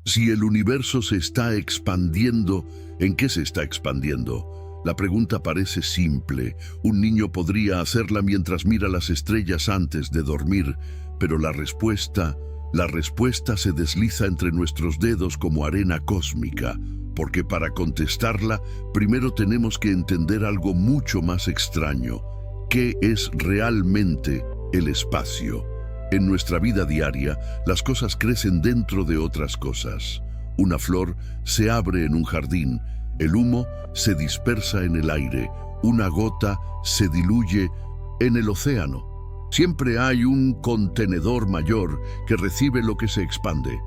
Si el universo se está expandiendo, ¿en qué se está expandiendo? La pregunta parece simple. Un niño podría hacerla mientras mira las estrellas antes de dormir, pero la respuesta se desliza entre nuestros dedos como arena cósmica, porque para contestarla, primero tenemos que entender algo mucho más extraño. ¿Qué es realmente el espacio? En nuestra vida diaria, las cosas crecen dentro de otras cosas. Una flor se abre en un jardín, el humo se dispersa en el aire, una gota se diluye en el océano. Siempre hay un contenedor mayor que recibe lo que se expande,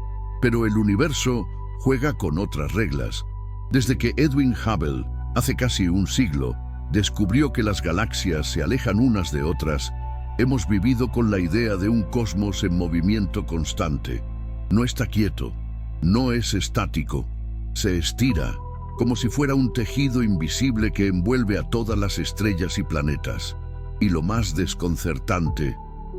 pero el universo juega con otras reglas. Desde que Edwin Hubble, hace casi un siglo, descubrió que las galaxias se alejan unas de otras, hemos vivido con la idea de un cosmos en movimiento constante. No está quieto, no es estático, se estira, como si fuera un tejido invisible que envuelve a todas las estrellas y planetas. Y lo más desconcertante,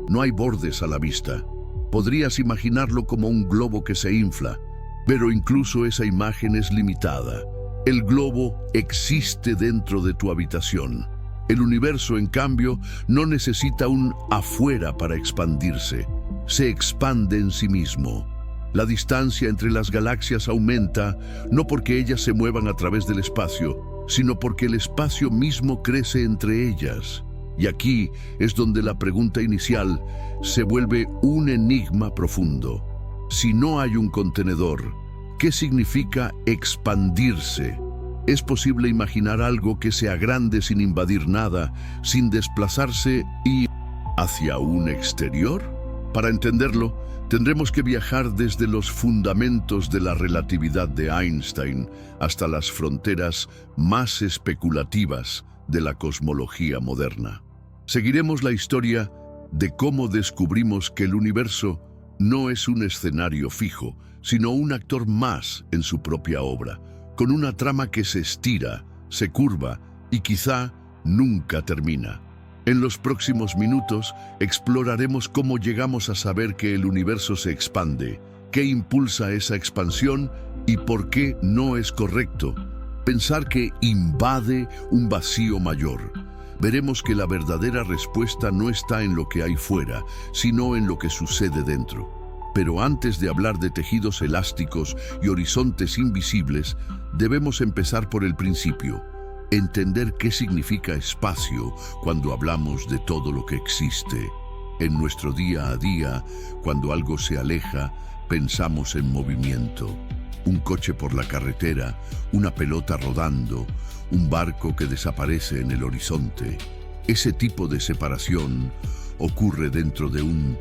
no hay bordes a la vista. Podrías imaginarlo como un globo que se infla, pero incluso esa imagen es limitada. El globo existe dentro de tu habitación. El universo, en cambio, no necesita un afuera para expandirse. Se expande en sí mismo. La distancia entre las galaxias aumenta, no porque ellas se muevan a través del espacio, sino porque el espacio mismo crece entre ellas. Y aquí es donde la pregunta inicial se vuelve un enigma profundo. Si no hay un contenedor, ¿qué significa expandirse? ¿Es posible imaginar algo que se agrande sin invadir nada, sin desplazarse y hacia un exterior? Para entenderlo, tendremos que viajar desde los fundamentos de la relatividad de Einstein hasta las fronteras más especulativas de la cosmología moderna. Seguiremos la historia de cómo descubrimos que el universo no es un escenario fijo, sino un actor más en su propia obra, con una trama que se estira, se curva y quizá nunca termina. En los próximos minutos exploraremos cómo llegamos a saber que el universo se expande, qué impulsa esa expansión y por qué no es correcto pensar que invade un vacío mayor. Veremos que la verdadera respuesta no está en lo que hay fuera, sino en lo que sucede dentro. Pero antes de hablar de tejidos elásticos y horizontes invisibles, debemos empezar por el principio. Entender qué significa espacio cuando hablamos de todo lo que existe. En nuestro día a día, cuando algo se aleja, pensamos en movimiento. Un coche por la carretera, una pelota rodando, un barco que desaparece en el horizonte. Ese tipo de separación ocurre dentro de un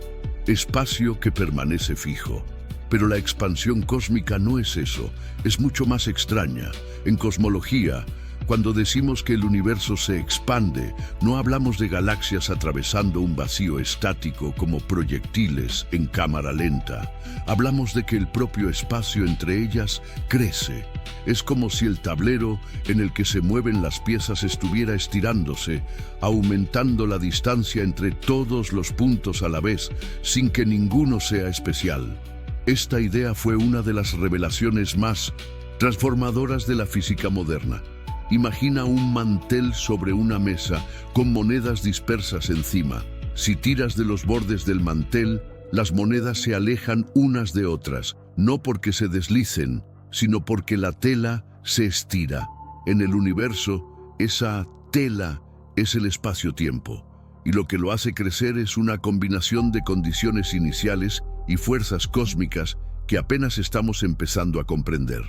espacio que permanece fijo. Pero la expansión cósmica no es eso, es mucho más extraña. En cosmología, cuando decimos que el universo se expande, no hablamos de galaxias atravesando un vacío estático como proyectiles en cámara lenta. Hablamos de que el propio espacio entre ellas crece. Es como si el tablero en el que se mueven las piezas estuviera estirándose, aumentando la distancia entre todos los puntos a la vez, sin que ninguno sea especial. Esta idea fue una de las revelaciones más transformadoras de la física moderna. Imagina un mantel sobre una mesa con monedas dispersas encima. Si tiras de los bordes del mantel, las monedas se alejan unas de otras, no porque se deslicen, sino porque la tela se estira. En el universo, esa tela es el espacio-tiempo, y lo que lo hace crecer es una combinación de condiciones iniciales y fuerzas cósmicas que apenas estamos empezando a comprender.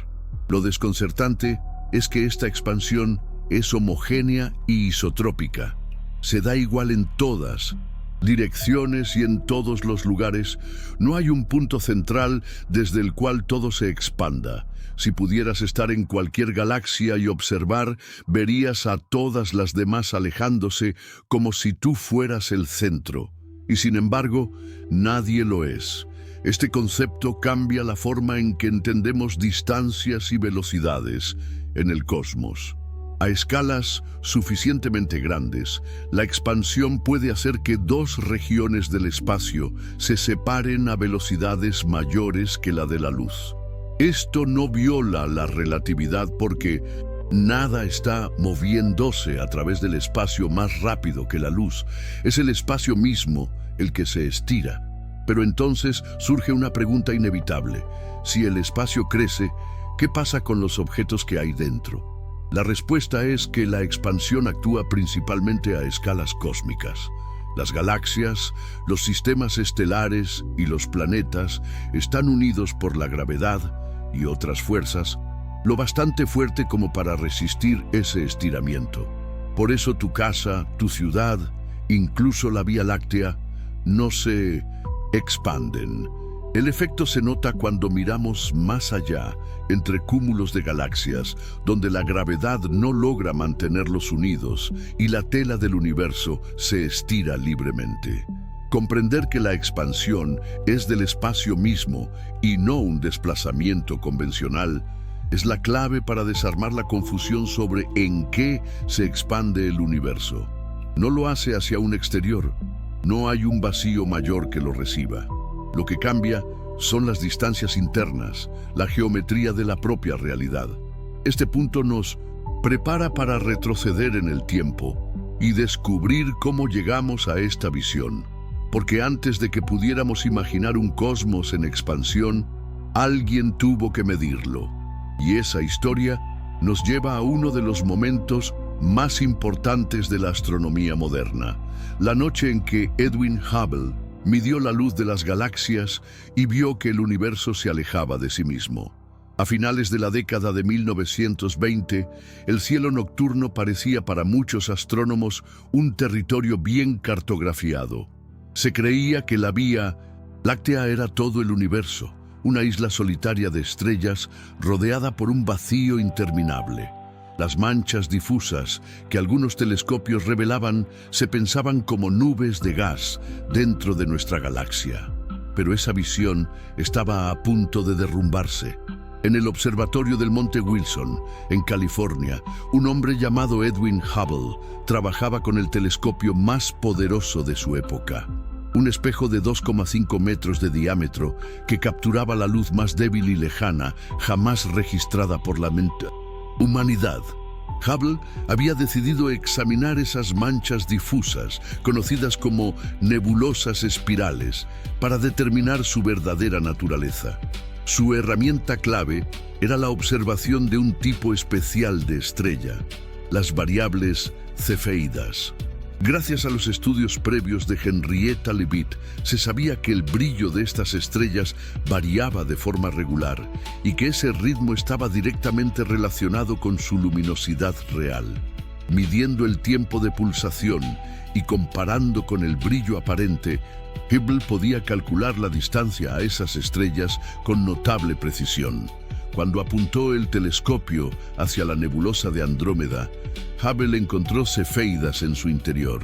Lo desconcertante es que esta expansión es homogénea y isotrópica. Se da igual en todas direcciones y en todos los lugares. No hay un punto central desde el cual todo se expanda. Si pudieras estar en cualquier galaxia y observar, verías a todas las demás alejándose como si tú fueras el centro. Y sin embargo, nadie lo es. Este concepto cambia la forma en que entendemos distancias y velocidades en el cosmos. A escalas suficientemente grandes, la expansión puede hacer que dos regiones del espacio se separen a velocidades mayores que la de la luz. Esto no viola la relatividad porque nada está moviéndose a través del espacio más rápido que la luz. Es el espacio mismo el que se estira. Pero entonces surge una pregunta inevitable. Si el espacio crece, ¿qué pasa con los objetos que hay dentro? La respuesta es que la expansión actúa principalmente a escalas cósmicas. Las galaxias, los sistemas estelares y los planetas están unidos por la gravedad y otras fuerzas, lo bastante fuerte como para resistir ese estiramiento. Por eso tu casa, tu ciudad, incluso la Vía Láctea, no se expanden. El efecto se nota cuando miramos más allá, entre cúmulos de galaxias, donde la gravedad no logra mantenerlos unidos y la tela del universo se estira libremente. Comprender que la expansión es del espacio mismo y no un desplazamiento convencional es la clave para desarmar la confusión sobre en qué se expande el universo. No lo hace hacia un exterior. No hay un vacío mayor que lo reciba. Lo que cambia son las distancias internas, la geometría de la propia realidad. Este punto nos prepara para retroceder en el tiempo y descubrir cómo llegamos a esta visión. Porque antes de que pudiéramos imaginar un cosmos en expansión, alguien tuvo que medirlo. Y esa historia nos lleva a uno de los momentos más importantes de la astronomía moderna, la noche en que Edwin Hubble midió la luz de las galaxias y vio que el universo se alejaba de sí mismo. A finales de la década de 1920, el cielo nocturno parecía para muchos astrónomos un territorio bien cartografiado. Se creía que la Vía Láctea era todo el universo, una isla solitaria de estrellas rodeada por un vacío interminable. Las manchas difusas que algunos telescopios revelaban se pensaban como nubes de gas dentro de nuestra galaxia. Pero esa visión estaba a punto de derrumbarse. En el observatorio del Monte Wilson, en California, un hombre llamado Edwin Hubble trabajaba con el telescopio más poderoso de su época. Un espejo de 2,5 metros de diámetro que capturaba la luz más débil y lejana jamás registrada por la humanidad. Hubble había decidido examinar esas manchas difusas, conocidas como nebulosas espirales, para determinar su verdadera naturaleza. Su herramienta clave era la observación de un tipo especial de estrella, las variables cefeidas. Gracias a los estudios previos de Henrietta Leavitt, se sabía que el brillo de estas estrellas variaba de forma regular y que ese ritmo estaba directamente relacionado con su luminosidad real. Midiendo el tiempo de pulsación y comparando con el brillo aparente, Hubble podía calcular la distancia a esas estrellas con notable precisión. Cuando apuntó el telescopio hacia la nebulosa de Andrómeda, Hubble encontró cefeidas en su interior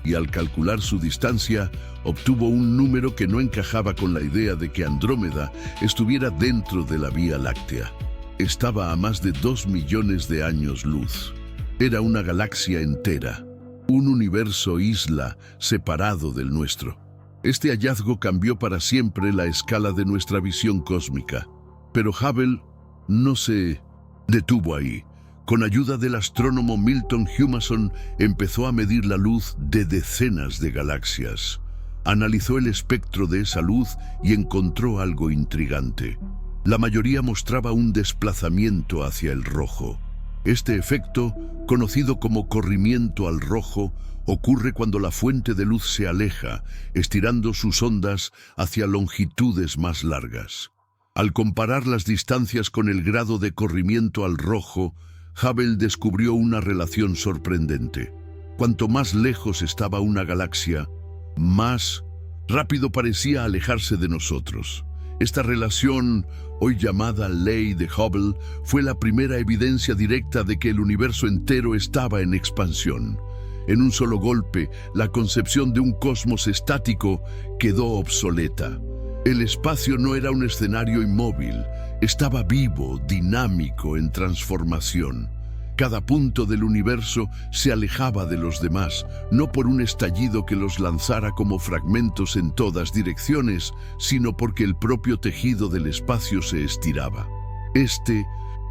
y al calcular su distancia obtuvo un número que no encajaba con la idea de que Andrómeda estuviera dentro de la Vía Láctea. Estaba a más de 2 millones de años luz. Era una galaxia entera, un universo isla separado del nuestro. Este hallazgo cambió para siempre la escala de nuestra visión cósmica. Pero Hubble no se detuvo ahí. Con ayuda del astrónomo Milton Humason, empezó a medir la luz de decenas de galaxias. Analizó el espectro de esa luz y encontró algo intrigante. La mayoría mostraba un desplazamiento hacia el rojo. Este efecto, conocido como corrimiento al rojo, ocurre cuando la fuente de luz se aleja, estirando sus ondas hacia longitudes más largas. Al comparar las distancias con el grado de corrimiento al rojo, Hubble descubrió una relación sorprendente. Cuanto más lejos estaba una galaxia, más rápido parecía alejarse de nosotros. Esta relación, hoy llamada Ley de Hubble, fue la primera evidencia directa de que el universo entero estaba en expansión. En un solo golpe, la concepción de un cosmos estático quedó obsoleta. El espacio no era un escenario inmóvil, estaba vivo, dinámico, en transformación. Cada punto del universo se alejaba de los demás, no por un estallido que los lanzara como fragmentos en todas direcciones, sino porque el propio tejido del espacio se estiraba. Este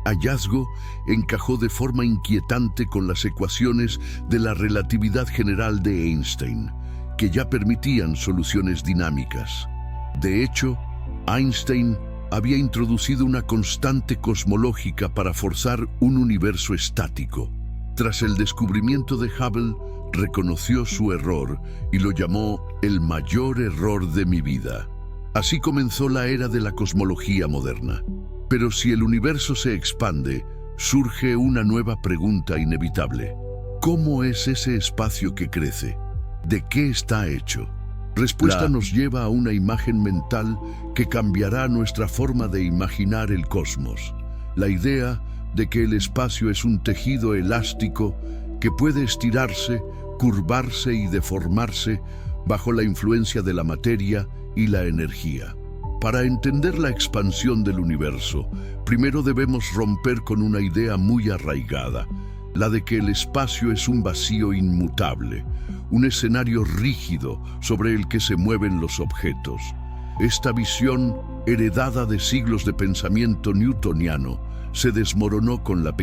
hallazgo encajó de forma inquietante con las ecuaciones de la relatividad general de Einstein, que ya permitían soluciones dinámicas. De hecho, Einstein había introducido una constante cosmológica para forzar un universo estático. Tras el descubrimiento de Hubble, reconoció su error y lo llamó el mayor error de mi vida. Así comenzó la era de la cosmología moderna. Pero si el universo se expande, surge una nueva pregunta inevitable. ¿Cómo es ese espacio que crece? ¿De qué está hecho? Respuesta nos lleva a una imagen mental que cambiará nuestra forma de imaginar el cosmos. La idea de que el espacio es un tejido elástico que puede estirarse, curvarse y deformarse bajo la influencia de la materia y la energía. Para entender la expansión del universo, primero debemos romper con una idea muy arraigada, la de que el espacio es un vacío inmutable, un escenario rígido sobre el que se mueven los objetos. Esta visión, heredada de siglos de pensamiento newtoniano, se desmoronó con la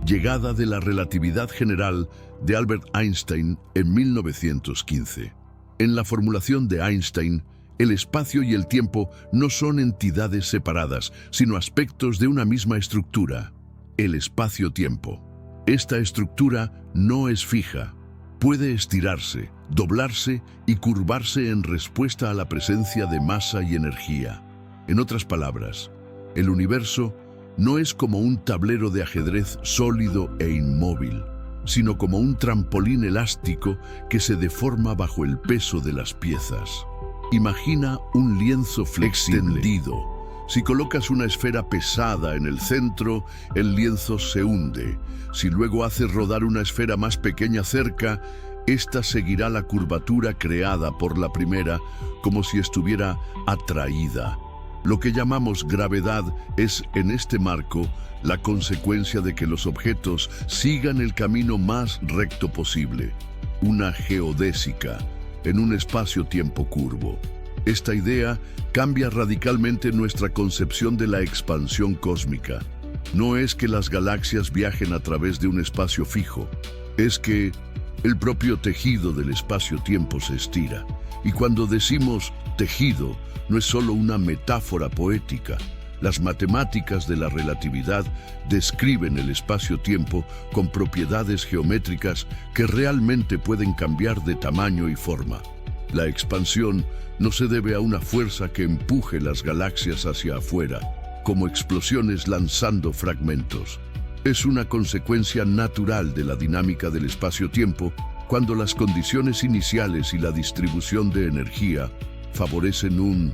llegada de la relatividad general de Albert Einstein en 1915. En la formulación de Einstein, el espacio y el tiempo no son entidades separadas, sino aspectos de una misma estructura, el espacio-tiempo. Esta estructura no es fija. Puede estirarse, doblarse y curvarse en respuesta a la presencia de masa y energía. En otras palabras, el universo no es como un tablero de ajedrez sólido e inmóvil, sino como un trampolín elástico que se deforma bajo el peso de las piezas. Imagina un lienzo extendido. Si colocas una esfera pesada en el centro, el lienzo se hunde. Si luego haces rodar una esfera más pequeña cerca, esta seguirá la curvatura creada por la primera, como si estuviera atraída. Lo que llamamos gravedad es, en este marco, la consecuencia de que los objetos sigan el camino más recto posible, una geodésica, en un espacio-tiempo curvo. Esta idea cambia radicalmente nuestra concepción de la expansión cósmica. No es que las galaxias viajen a través de un espacio fijo, es que el propio tejido del espacio-tiempo se estira. Y cuando decimos tejido, no es solo una metáfora poética. Las matemáticas de la relatividad describen el espacio-tiempo con propiedades geométricas que realmente pueden cambiar de tamaño y forma. La expansión no se debe a una fuerza que empuje las galaxias hacia afuera, como explosiones lanzando fragmentos. Es una consecuencia natural de la dinámica del espacio-tiempo cuando las condiciones iniciales y la distribución de energía favorecen un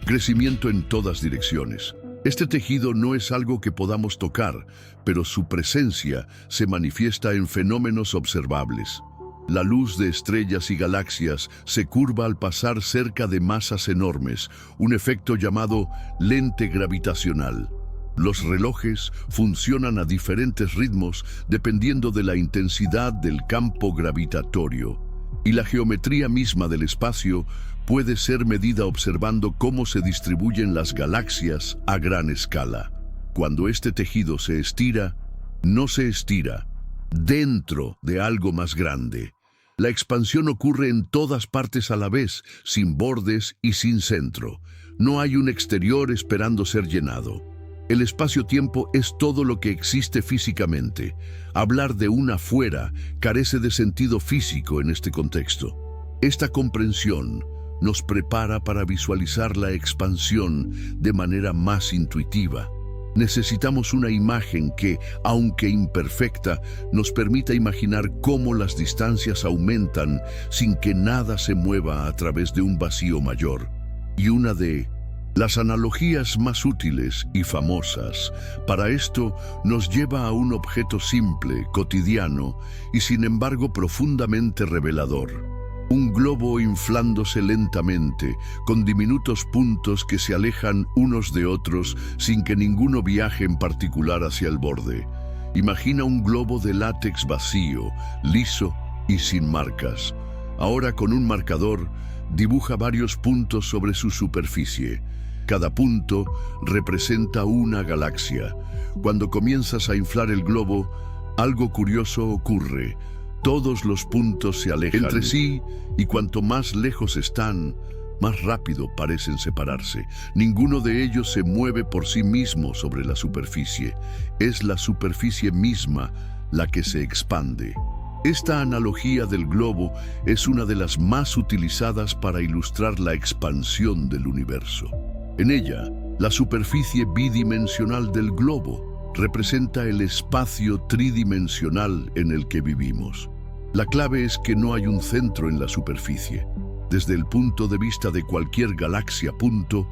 crecimiento en todas direcciones. Este tejido no es algo que podamos tocar, pero su presencia se manifiesta en fenómenos observables. La luz de estrellas y galaxias se curva al pasar cerca de masas enormes, un efecto llamado lente gravitacional. Los relojes funcionan a diferentes ritmos dependiendo de la intensidad del campo gravitatorio, y la geometría misma del espacio puede ser medida observando cómo se distribuyen las galaxias a gran escala. Cuando este tejido se estira, no se estira dentro de algo más grande. La expansión ocurre en todas partes a la vez, sin bordes y sin centro. No hay un exterior esperando ser llenado. El espacio-tiempo es todo lo que existe físicamente. Hablar de un afuera carece de sentido físico en este contexto. Esta comprensión nos prepara para visualizar la expansión de manera más intuitiva. Necesitamos una imagen que, aunque imperfecta, nos permita imaginar cómo las distancias aumentan sin que nada se mueva a través de un vacío mayor. Y una de las analogías más útiles y famosas para esto nos lleva a un objeto simple, cotidiano y sin embargo profundamente revelador. Un globo inflándose lentamente, con diminutos puntos que se alejan unos de otros sin que ninguno viaje en particular hacia el borde. Imagina un globo de látex vacío, liso y sin marcas. Ahora con un marcador, dibuja varios puntos sobre su superficie. Cada punto representa una galaxia. Cuando comienzas a inflar el globo, algo curioso ocurre. Todos los puntos se alejan entre sí y cuanto más lejos están, más rápido parecen separarse. Ninguno de ellos se mueve por sí mismo sobre la superficie. Es la superficie misma la que se expande. Esta analogía del globo es una de las más utilizadas para ilustrar la expansión del universo. En ella, la superficie bidimensional del globo representa el espacio tridimensional en el que vivimos. La clave es que no hay un centro en la superficie. Desde el punto de vista de cualquier galaxia punto,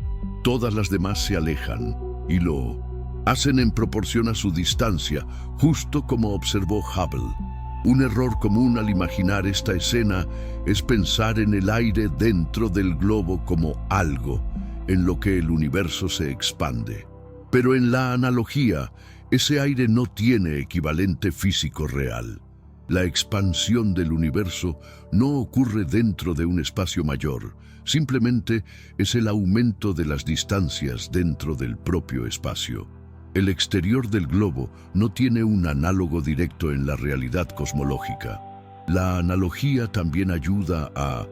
todas las demás se alejan y lo hacen en proporción a su distancia, justo como observó Hubble. Un error común al imaginar esta escena es pensar en el aire dentro del globo como algo en lo que el universo se expande. Pero en la analogía, ese aire no tiene equivalente físico real. La expansión del universo no ocurre dentro de un espacio mayor, simplemente es el aumento de las distancias dentro del propio espacio. El exterior del globo no tiene un análogo directo en la realidad cosmológica. La analogía también ayuda a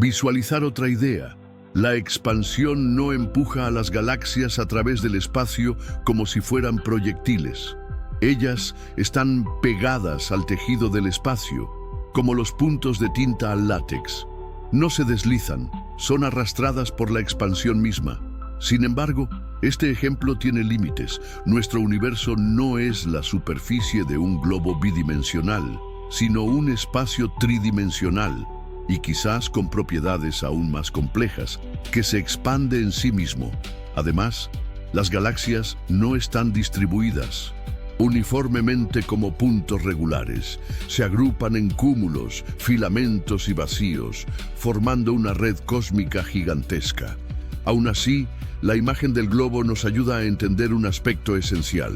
visualizar otra idea. La expansión no empuja a las galaxias a través del espacio como si fueran proyectiles. Ellas están pegadas al tejido del espacio, como los puntos de tinta al látex. No se deslizan, son arrastradas por la expansión misma. Sin embargo, este ejemplo tiene límites. Nuestro universo no es la superficie de un globo bidimensional, sino un espacio tridimensional, y quizás con propiedades aún más complejas, que se expande en sí mismo. Además, las galaxias no están distribuidas uniformemente como puntos regulares. Se agrupan en cúmulos, filamentos y vacíos, formando una red cósmica gigantesca. Aún así, la imagen del globo nos ayuda a entender un aspecto esencial.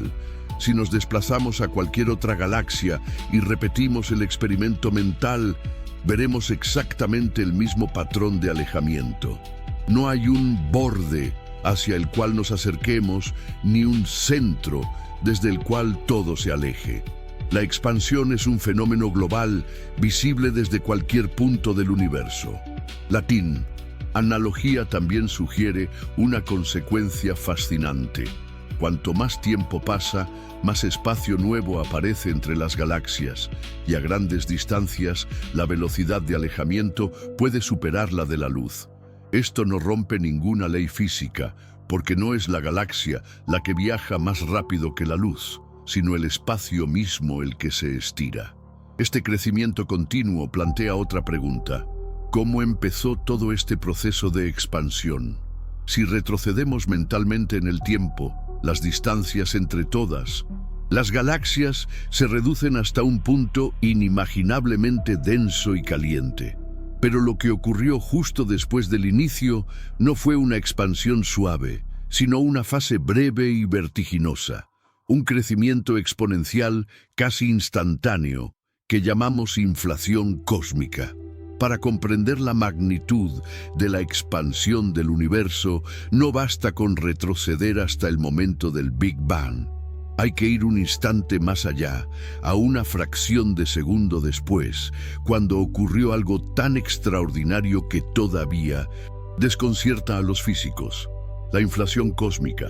Si nos desplazamos a cualquier otra galaxia y repetimos el experimento mental, veremos exactamente el mismo patrón de alejamiento. No hay un borde hacia el cual nos acerquemos, ni un centro desde el cual todo se aleje. La expansión es un fenómeno global, visible desde cualquier punto del universo. Latín. Analogía también sugiere una consecuencia fascinante. Cuanto más tiempo pasa, más espacio nuevo aparece entre las galaxias, y a grandes distancias, la velocidad de alejamiento puede superar la de la luz. Esto no rompe ninguna ley física, porque no es la galaxia la que viaja más rápido que la luz, sino el espacio mismo el que se estira. Este crecimiento continuo plantea otra pregunta. ¿Cómo empezó todo este proceso de expansión? Si retrocedemos mentalmente en el tiempo, las distancias entre todas, las galaxias se reducen hasta un punto inimaginablemente denso y caliente. Pero lo que ocurrió justo después del inicio no fue una expansión suave, sino una fase breve y vertiginosa, un crecimiento exponencial casi instantáneo que llamamos inflación cósmica. Para comprender la magnitud de la expansión del universo, no basta con retroceder hasta el momento del Big Bang. Hay que ir un instante más allá, a una fracción de segundo después, cuando ocurrió algo tan extraordinario que todavía desconcierta a los físicos: la inflación cósmica.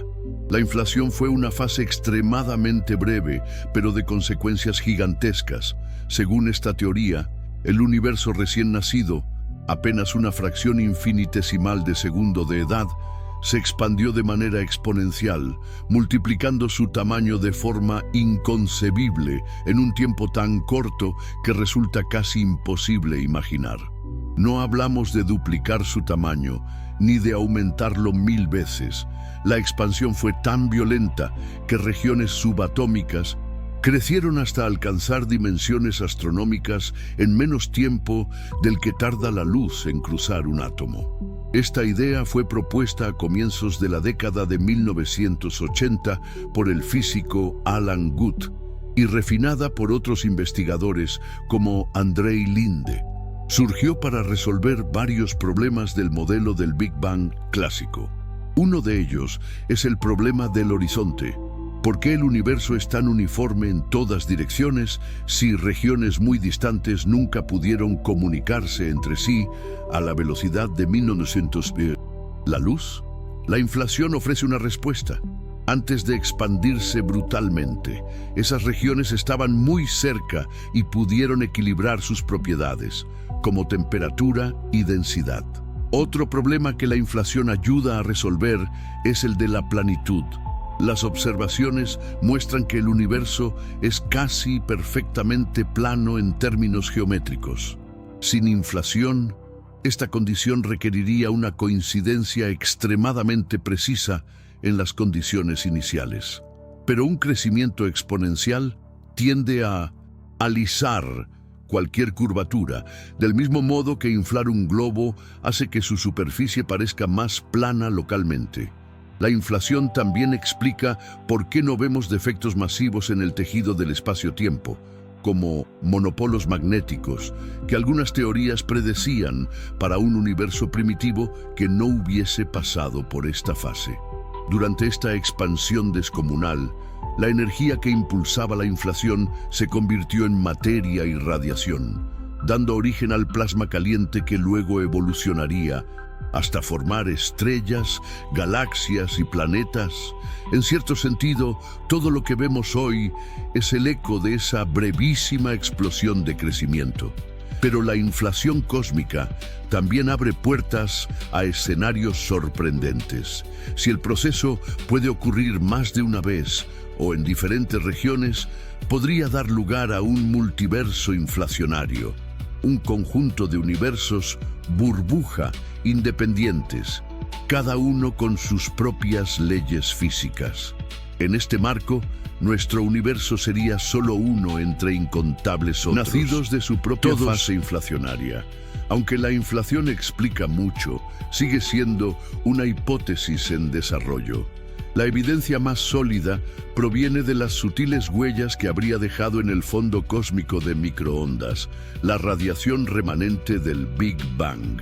La inflación fue una fase extremadamente breve, pero de consecuencias gigantescas. Según esta teoría, el universo recién nacido, apenas una fracción infinitesimal de segundo de edad, se expandió de manera exponencial, multiplicando su tamaño de forma inconcebible en un tiempo tan corto que resulta casi imposible imaginar. No hablamos de duplicar su tamaño, ni de aumentarlo 1000 veces. La expansión fue tan violenta que regiones subatómicas crecieron hasta alcanzar dimensiones astronómicas en menos tiempo del que tarda la luz en cruzar un átomo. Esta idea fue propuesta a comienzos de la década de 1980 por el físico Alan Guth, y refinada por otros investigadores como Andrei Linde. Surgió para resolver varios problemas del modelo del Big Bang clásico. Uno de ellos es el problema del horizonte. ¿Por qué el universo es tan uniforme en todas direcciones si regiones muy distantes nunca pudieron comunicarse entre sí a la velocidad de 1900 la luz? La inflación ofrece una respuesta. Antes de expandirse brutalmente, esas regiones estaban muy cerca y pudieron equilibrar sus propiedades, como temperatura y densidad. Otro problema que la inflación ayuda a resolver es el de la planitud. Las observaciones muestran que el universo es casi perfectamente plano en términos geométricos. Sin inflación, esta condición requeriría una coincidencia extremadamente precisa en las condiciones iniciales. Pero un crecimiento exponencial tiende a alisar cualquier curvatura, del mismo modo que inflar un globo hace que su superficie parezca más plana localmente. La inflación también explica por qué no vemos defectos masivos en el tejido del espacio-tiempo, como monopolos magnéticos, que algunas teorías predecían para un universo primitivo que no hubiese pasado por esta fase. Durante esta expansión descomunal, la energía que impulsaba la inflación se convirtió en materia y radiación, dando origen al plasma caliente que luego evolucionaría hasta formar estrellas, galaxias y planetas. En cierto sentido, todo lo que vemos hoy es el eco de esa brevísima explosión de crecimiento. Pero la inflación cósmica también abre puertas a escenarios sorprendentes. Si el proceso puede ocurrir más de una vez o en diferentes regiones, podría dar lugar a un multiverso inflacionario, un conjunto de universos burbuja independientes, cada uno con sus propias leyes físicas. En este marco, nuestro universo sería solo uno entre incontables otros, nacidos de su propia fase inflacionaria. Aunque la inflación explica mucho, sigue siendo una hipótesis en desarrollo. La evidencia más sólida proviene de las sutiles huellas que habría dejado en el fondo cósmico de microondas, la radiación remanente del Big Bang.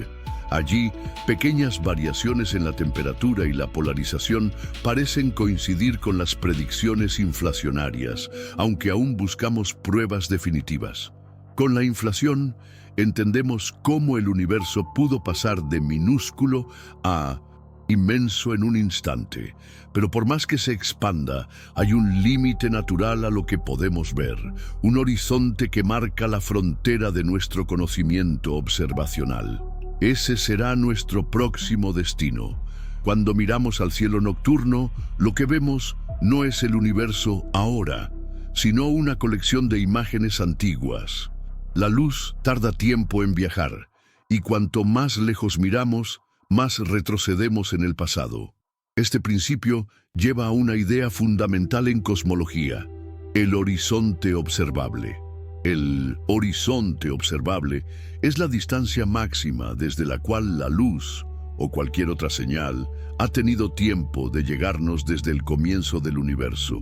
Allí, pequeñas variaciones en la temperatura y la polarización parecen coincidir con las predicciones inflacionarias, aunque aún buscamos pruebas definitivas. Con la inflación, entendemos cómo el universo pudo pasar de minúsculo a inmenso en un instante, pero por más que se expanda, hay un límite natural a lo que podemos ver, un horizonte que marca la frontera de nuestro conocimiento observacional. Ese será nuestro próximo destino. Cuando miramos al cielo nocturno, lo que vemos no es el universo ahora, sino una colección de imágenes antiguas. La luz tarda tiempo en viajar, y cuanto más lejos miramos, más retrocedemos en el pasado. Este principio lleva a una idea fundamental en cosmología: el horizonte observable. El horizonte observable es la distancia máxima desde la cual la luz, o cualquier otra señal, ha tenido tiempo de llegarnos desde el comienzo del universo.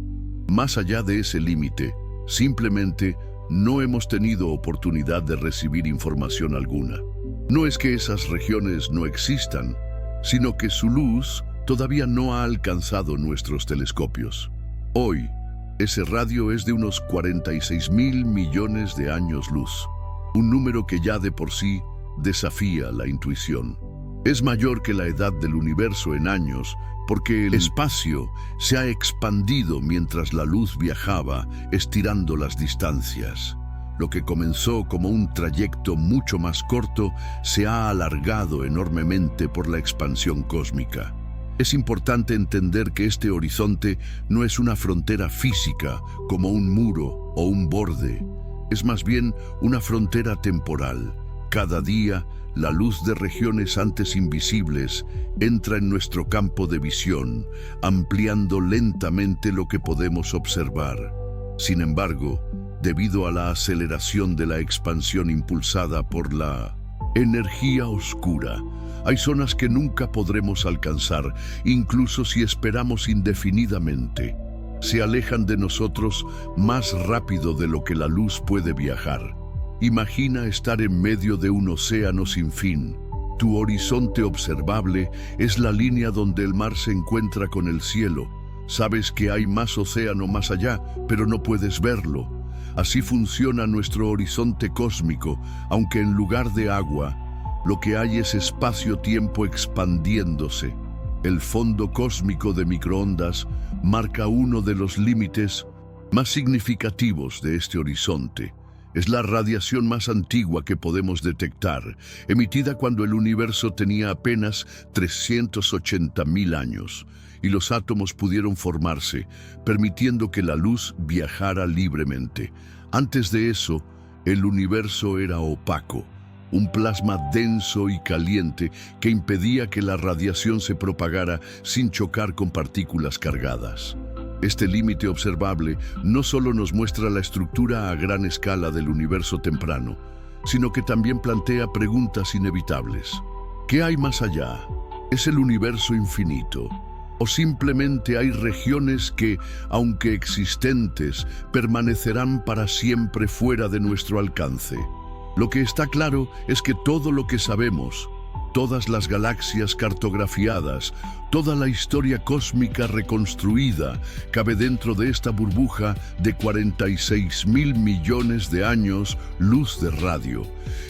Más allá de ese límite, simplemente no hemos tenido oportunidad de recibir información alguna. No es que esas regiones no existan, sino que su luz todavía no ha alcanzado nuestros telescopios. Hoy, ese radio es de unos 46.000 millones de años luz, un número que ya de por sí desafía la intuición. Es mayor que la edad del universo en años, porque el espacio se ha expandido mientras la luz viajaba, estirando las distancias. Lo que comenzó como un trayecto mucho más corto se ha alargado enormemente por la expansión cósmica. Es importante entender que este horizonte no es una frontera física, como un muro o un borde. Es más bien una frontera temporal. Cada día, la luz de regiones antes invisibles entra en nuestro campo de visión, ampliando lentamente lo que podemos observar. Sin embargo, debido a la aceleración de la expansión impulsada por la energía oscura, hay zonas que nunca podremos alcanzar, incluso si esperamos indefinidamente. se alejan de nosotros más rápido de lo que la luz puede viajar. Imagina estar en medio de un océano sin fin. Tu horizonte observable es la línea donde el mar se encuentra con el cielo. Sabes que hay más océano más allá, pero no puedes verlo. Así funciona nuestro horizonte cósmico, aunque en lugar de agua, lo que hay es espacio-tiempo expandiéndose. El fondo cósmico de microondas marca uno de los límites más significativos de este horizonte. Es la radiación más antigua que podemos detectar, emitida cuando el universo tenía apenas 380.000 años, y los átomos pudieron formarse, permitiendo que la luz viajara libremente. Antes de eso, el universo era opaco, un plasma denso y caliente que impedía que la radiación se propagara sin chocar con partículas cargadas. Este límite observable no solo nos muestra la estructura a gran escala del universo temprano, sino que también plantea preguntas inevitables. ¿Qué hay más allá? ¿Es el universo infinito? ¿O simplemente hay regiones que, aunque existentes, permanecerán para siempre fuera de nuestro alcance? Lo que está claro es que todo lo que sabemos, todas las galaxias cartografiadas, toda la historia cósmica reconstruida, cabe dentro de esta burbuja de 46.000 millones de años luz de radio.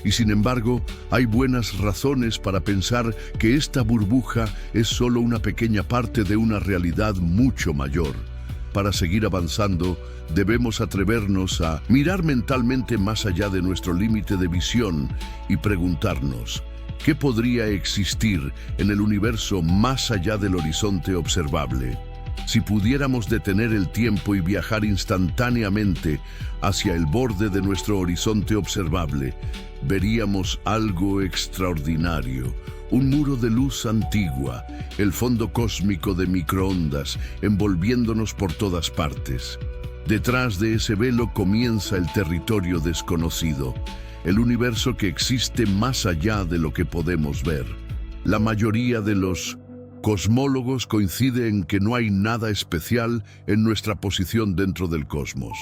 Y sin embargo, hay buenas razones para pensar que esta burbuja es solo una pequeña parte de una realidad mucho mayor. Para seguir avanzando, debemos atrevernos a mirar mentalmente más allá de nuestro límite de visión y preguntarnos: ¿qué podría existir en el universo más allá del horizonte observable? Si pudiéramos detener el tiempo y viajar instantáneamente hacia el borde de nuestro horizonte observable, veríamos algo extraordinario. Un muro de luz antigua, el fondo cósmico de microondas, envolviéndonos por todas partes. Detrás de ese velo comienza el territorio desconocido, el universo que existe más allá de lo que podemos ver. La mayoría de los cosmólogos coincide en que no hay nada especial en nuestra posición dentro del cosmos.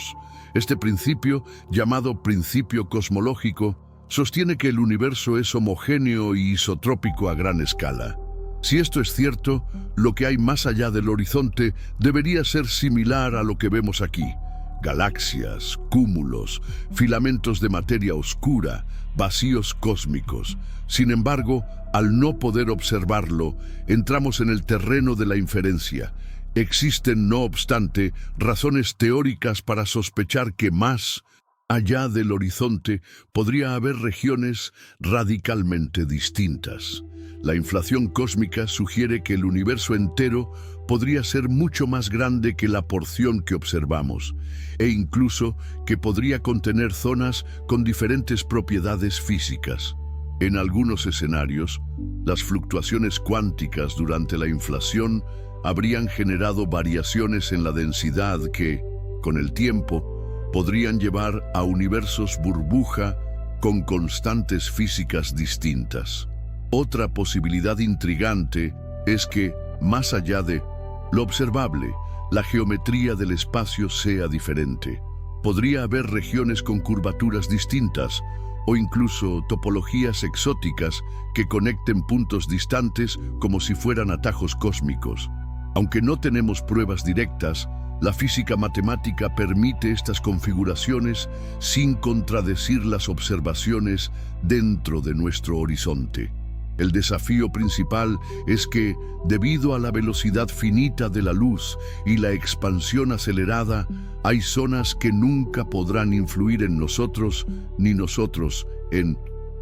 Este principio, llamado principio cosmológico, sostiene que el universo es homogéneo y isotrópico a gran escala. Si esto es cierto, lo que hay más allá del horizonte debería ser similar a lo que vemos aquí: galaxias, cúmulos, filamentos de materia oscura, vacíos cósmicos. Sin embargo, al no poder observarlo, entramos en el terreno de la inferencia. Existen, no obstante, razones teóricas para sospechar que más allá del horizonte podría haber regiones radicalmente distintas. La inflación cósmica sugiere que el universo entero podría ser mucho más grande que la porción que observamos, e incluso que podría contener zonas con diferentes propiedades físicas. En algunos escenarios, las fluctuaciones cuánticas durante la inflación habrían generado variaciones en la densidad que, con el tiempo, podrían llevar a universos burbuja con constantes físicas distintas. Otra posibilidad intrigante es que, más allá de lo observable, la geometría del espacio sea diferente. Podría haber regiones con curvaturas distintas o incluso topologías exóticas que conecten puntos distantes como si fueran atajos cósmicos. Aunque no tenemos pruebas directas, la física matemática permite estas configuraciones sin contradecir las observaciones dentro de nuestro horizonte. El desafío principal es que, debido a la velocidad finita de la luz y la expansión acelerada, hay zonas que nunca podrán influir en nosotros ni nosotros en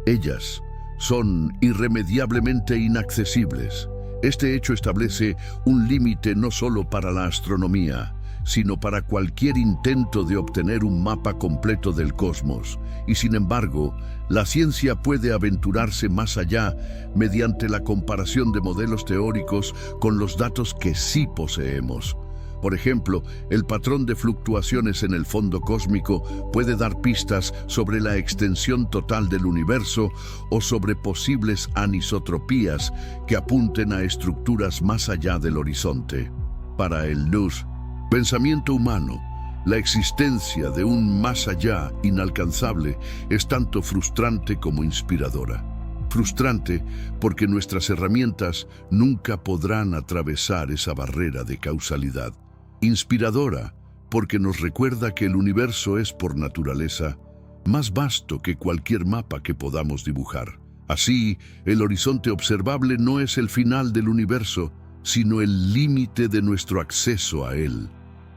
ellas. Son irremediablemente inaccesibles. Este hecho establece un límite no solo para la astronomía, sino para cualquier intento de obtener un mapa completo del cosmos. Y sin embargo, la ciencia puede aventurarse más allá mediante la comparación de modelos teóricos con los datos que sí poseemos. Por ejemplo, el patrón de fluctuaciones en el fondo cósmico puede dar pistas sobre la extensión total del universo o sobre posibles anisotropías que apunten a estructuras más allá del horizonte. Para el luz, Pensamiento humano, la existencia de un más allá inalcanzable es tanto frustrante como inspiradora. Frustrante porque nuestras herramientas nunca podrán atravesar esa barrera de causalidad. Inspiradora porque nos recuerda que el universo es por naturaleza más vasto que cualquier mapa que podamos dibujar. Así, el horizonte observable no es el final del universo, sino el límite de nuestro acceso a él.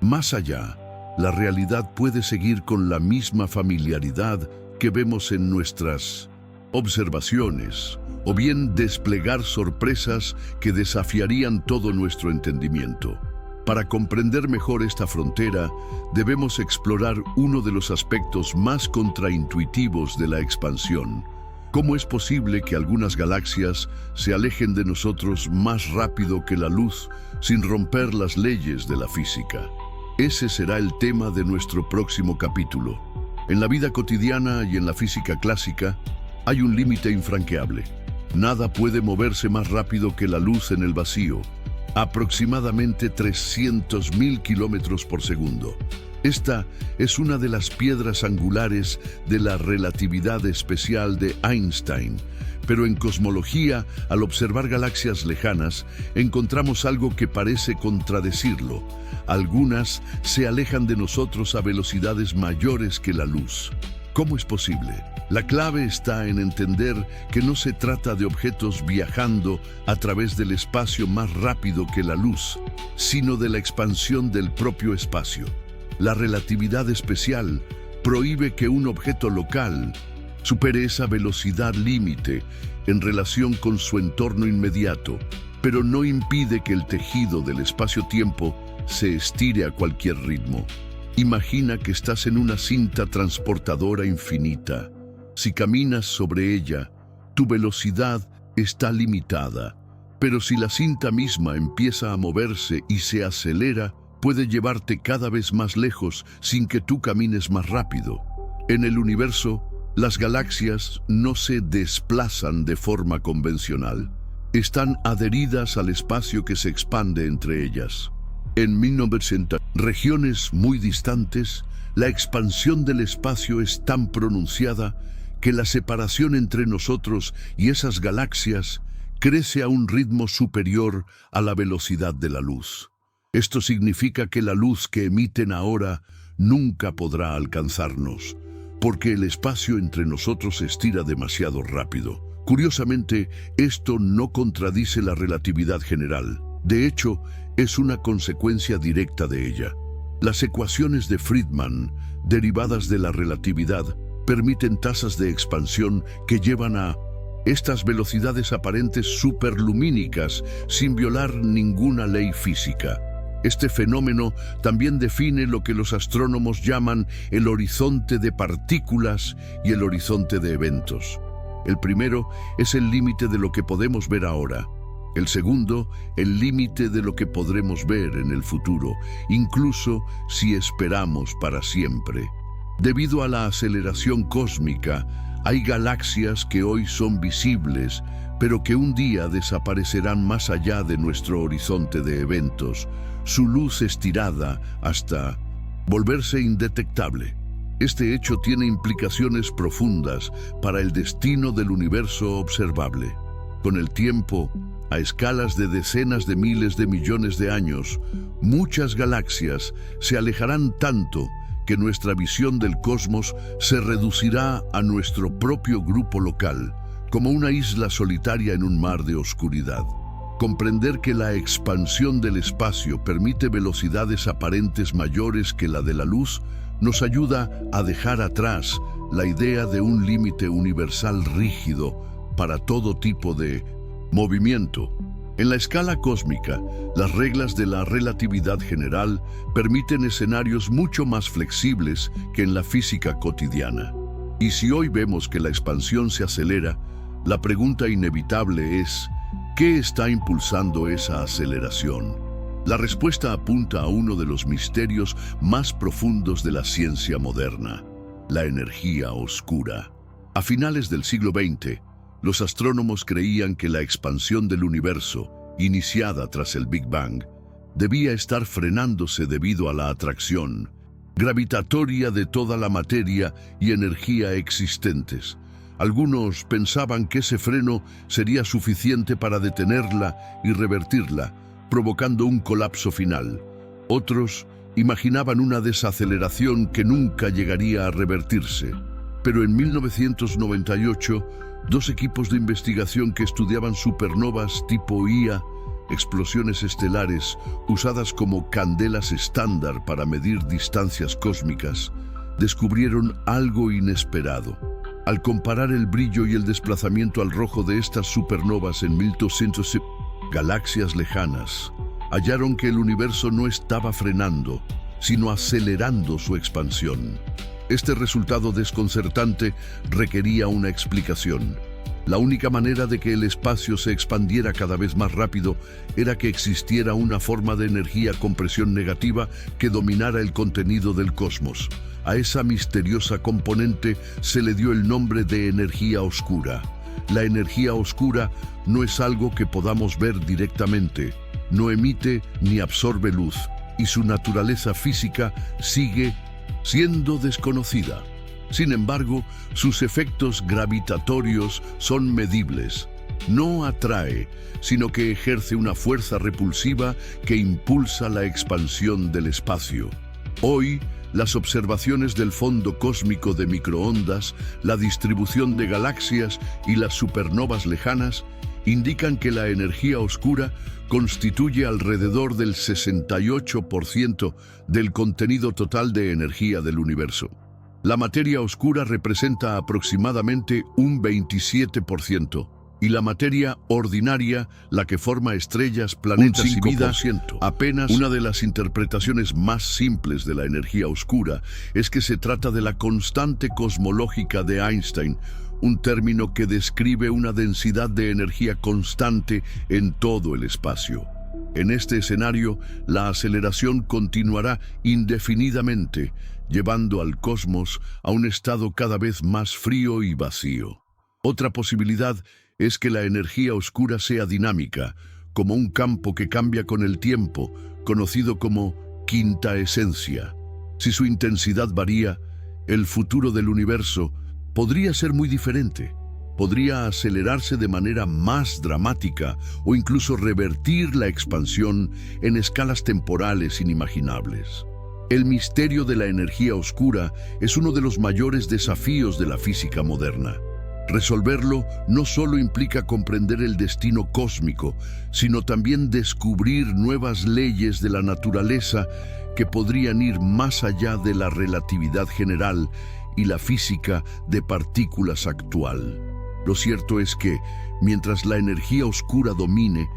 Más allá, la realidad puede seguir con la misma familiaridad que vemos en nuestras observaciones, o bien desplegar sorpresas que desafiarían todo nuestro entendimiento. Para comprender mejor esta frontera, debemos explorar uno de los aspectos más contraintuitivos de la expansión. ¿Cómo es posible que algunas galaxias se alejen de nosotros más rápido que la luz sin romper las leyes de la física? Ese será el tema de nuestro próximo capítulo. En la vida cotidiana y en la física clásica, hay un límite infranqueable. Nada puede moverse más rápido que la luz en el vacío, aproximadamente 300.000 kilómetros por segundo. Esta es una de las piedras angulares de la relatividad especial de Einstein, pero en cosmología, al observar galaxias lejanas, encontramos algo que parece contradecirlo. Algunas se alejan de nosotros a velocidades mayores que la luz. ¿Cómo es posible? La clave está en entender que no se trata de objetos viajando a través del espacio más rápido que la luz, sino de la expansión del propio espacio. La relatividad especial prohíbe que un objeto local supere esa velocidad límite en relación con su entorno inmediato, pero no impide que el tejido del espacio-tiempo se estire a cualquier ritmo. Imagina que estás en una cinta transportadora infinita. Si caminas sobre ella, tu velocidad está limitada, pero si la cinta misma empieza a moverse y se acelera, puede llevarte cada vez más lejos sin que tú camines más rápido. En el universo, las galaxias no se desplazan de forma convencional. Están adheridas al espacio que se expande entre ellas. En 1900, regiones muy distantes, la expansión del espacio es tan pronunciada que la separación entre nosotros y esas galaxias crece a un ritmo superior a la velocidad de la luz. Esto significa que la luz que emiten ahora nunca podrá alcanzarnos, porque el espacio entre nosotros se estira demasiado rápido. Curiosamente, esto no contradice la relatividad general. De hecho, es una consecuencia directa de ella. Las ecuaciones de Friedmann, derivadas de la relatividad, permiten tasas de expansión que llevan a estas velocidades aparentes superlumínicas sin violar ninguna ley física. Este fenómeno también define lo que los astrónomos llaman el horizonte de partículas y el horizonte de eventos. El primero es el límite de lo que podemos ver ahora. El segundo, el límite de lo que podremos ver en el futuro, incluso si esperamos para siempre. Debido a la aceleración cósmica, hay galaxias que hoy son visibles, pero que un día desaparecerán más allá de nuestro horizonte de eventos, su luz estirada hasta volverse indetectable. Este hecho tiene implicaciones profundas para el destino del universo observable. Con el tiempo, a escalas de decenas de miles de millones de años, muchas galaxias se alejarán tanto que nuestra visión del cosmos se reducirá a nuestro propio grupo local, como una isla solitaria en un mar de oscuridad. Comprender que la expansión del espacio permite velocidades aparentes mayores que la de la luz nos ayuda a dejar atrás la idea de un límite universal rígido para todo tipo de movimiento. En la escala cósmica, las reglas de la relatividad general permiten escenarios mucho más flexibles que en la física cotidiana. Y si hoy vemos que la expansión se acelera, la pregunta inevitable es, ¿qué está impulsando esa aceleración? La respuesta apunta a uno de los misterios más profundos de la ciencia moderna, la energía oscura. A finales del siglo XX, los astrónomos creían que la expansión del universo, iniciada tras el Big Bang, debía estar frenándose debido a la atracción gravitatoria de toda la materia y energía existentes. Algunos pensaban que ese freno sería suficiente para detenerla y revertirla, provocando un colapso final. Otros imaginaban una desaceleración que nunca llegaría a revertirse. Pero en 1998, dos equipos de investigación que estudiaban supernovas tipo Ia, explosiones estelares usadas como candelas estándar para medir distancias cósmicas, descubrieron algo inesperado. Al comparar el brillo y el desplazamiento al rojo de estas supernovas en 1200 galaxias lejanas, hallaron que el universo no estaba frenando, sino acelerando su expansión. Este resultado desconcertante requería una explicación. La única manera de que el espacio se expandiera cada vez más rápido era que existiera una forma de energía con presión negativa que dominara el contenido del cosmos. A esa misteriosa componente se le dio el nombre de energía oscura. La energía oscura no es algo que podamos ver directamente, no emite ni absorbe luz, y su naturaleza física sigue siendo desconocida. Sin embargo, sus efectos gravitatorios son medibles. No atrae, sino que ejerce una fuerza repulsiva que impulsa la expansión del espacio. Hoy, las observaciones del fondo cósmico de microondas, la distribución de galaxias y las supernovas lejanas indican que la energía oscura constituye alrededor del 68% del contenido total de energía del universo. La materia oscura representa aproximadamente un 27%, y la materia ordinaria, la que forma estrellas, planetas y vida, apenas. Una de las interpretaciones más simples de la energía oscura es que se trata de la constante cosmológica de Einstein, un término que describe una densidad de energía constante en todo el espacio. En este escenario, la aceleración continuará indefinidamente, llevando al cosmos a un estado cada vez más frío y vacío. Otra posibilidad es que la energía oscura sea dinámica, como un campo que cambia con el tiempo, conocido como quinta esencia. Si su intensidad varía, el futuro del universo podría ser muy diferente. Podría acelerarse de manera más dramática o incluso revertir la expansión en escalas temporales inimaginables. El misterio de la energía oscura es uno de los mayores desafíos de la física moderna. Resolverlo no solo implica comprender el destino cósmico, sino también descubrir nuevas leyes de la naturaleza que podrían ir más allá de la relatividad general y la física de partículas actual. Lo cierto es que, mientras la energía oscura domine,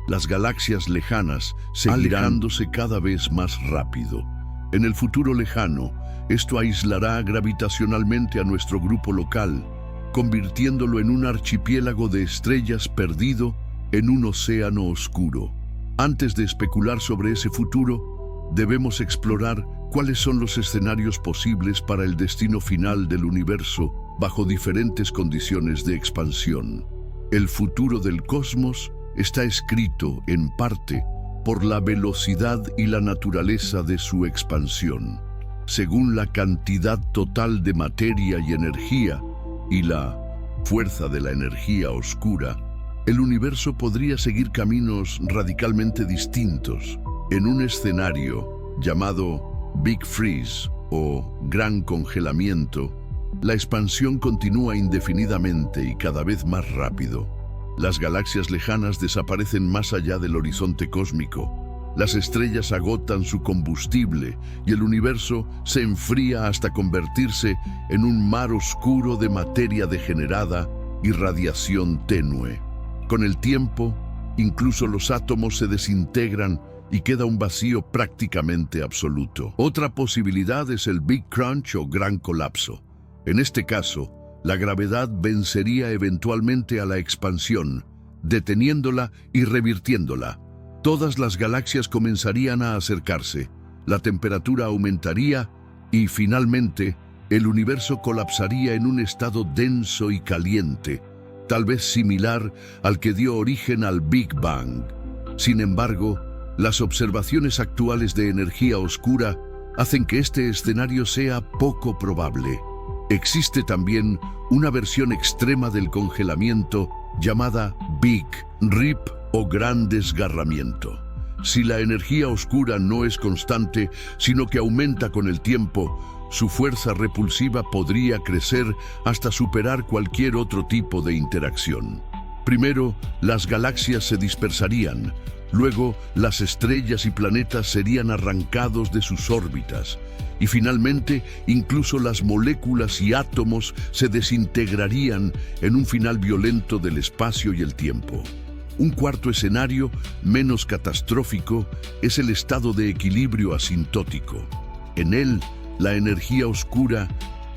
las galaxias lejanas seguirán alejándose cada vez más rápido. En el futuro lejano, esto aislará gravitacionalmente a nuestro grupo local, convirtiéndolo en un archipiélago de estrellas perdido en un océano oscuro. Antes de especular sobre ese futuro, debemos explorar cuáles son los escenarios posibles para el destino final del universo bajo diferentes condiciones de expansión. El futuro del cosmos está escrito, en parte, por la velocidad y la naturaleza de su expansión. Según la cantidad total de materia y energía y la fuerza de la energía oscura, el universo podría seguir caminos radicalmente distintos. En un escenario llamado Big Freeze o Gran Congelamiento, la expansión continúa indefinidamente y cada vez más rápido. Las galaxias lejanas desaparecen más allá del horizonte cósmico. Las estrellas agotan su combustible y el universo se enfría hasta convertirse en un mar oscuro de materia degenerada y radiación tenue. Con el tiempo, incluso los átomos se desintegran y queda un vacío prácticamente absoluto. Otra posibilidad es el Big Crunch o Gran Colapso. En este caso, la gravedad vencería eventualmente a la expansión, deteniéndola y revirtiéndola. Todas las galaxias comenzarían a acercarse, la temperatura aumentaría y, finalmente, el universo colapsaría en un estado denso y caliente, tal vez similar al que dio origen al Big Bang. Sin embargo, Las observaciones actuales de energía oscura hacen que este escenario sea poco probable. Existe también una versión extrema del congelamiento llamada Big Rip o Gran Desgarramiento. Si la energía oscura no es constante, sino que aumenta con el tiempo, su fuerza repulsiva podría crecer hasta superar cualquier otro tipo de interacción. Primero, las galaxias se dispersarían. Luego, las estrellas y planetas serían arrancados de sus órbitas. Y finalmente, incluso las moléculas y átomos se desintegrarían en un final violento del espacio y el tiempo. Un cuarto escenario, menos catastrófico, es el estado de equilibrio asintótico. En él, la energía oscura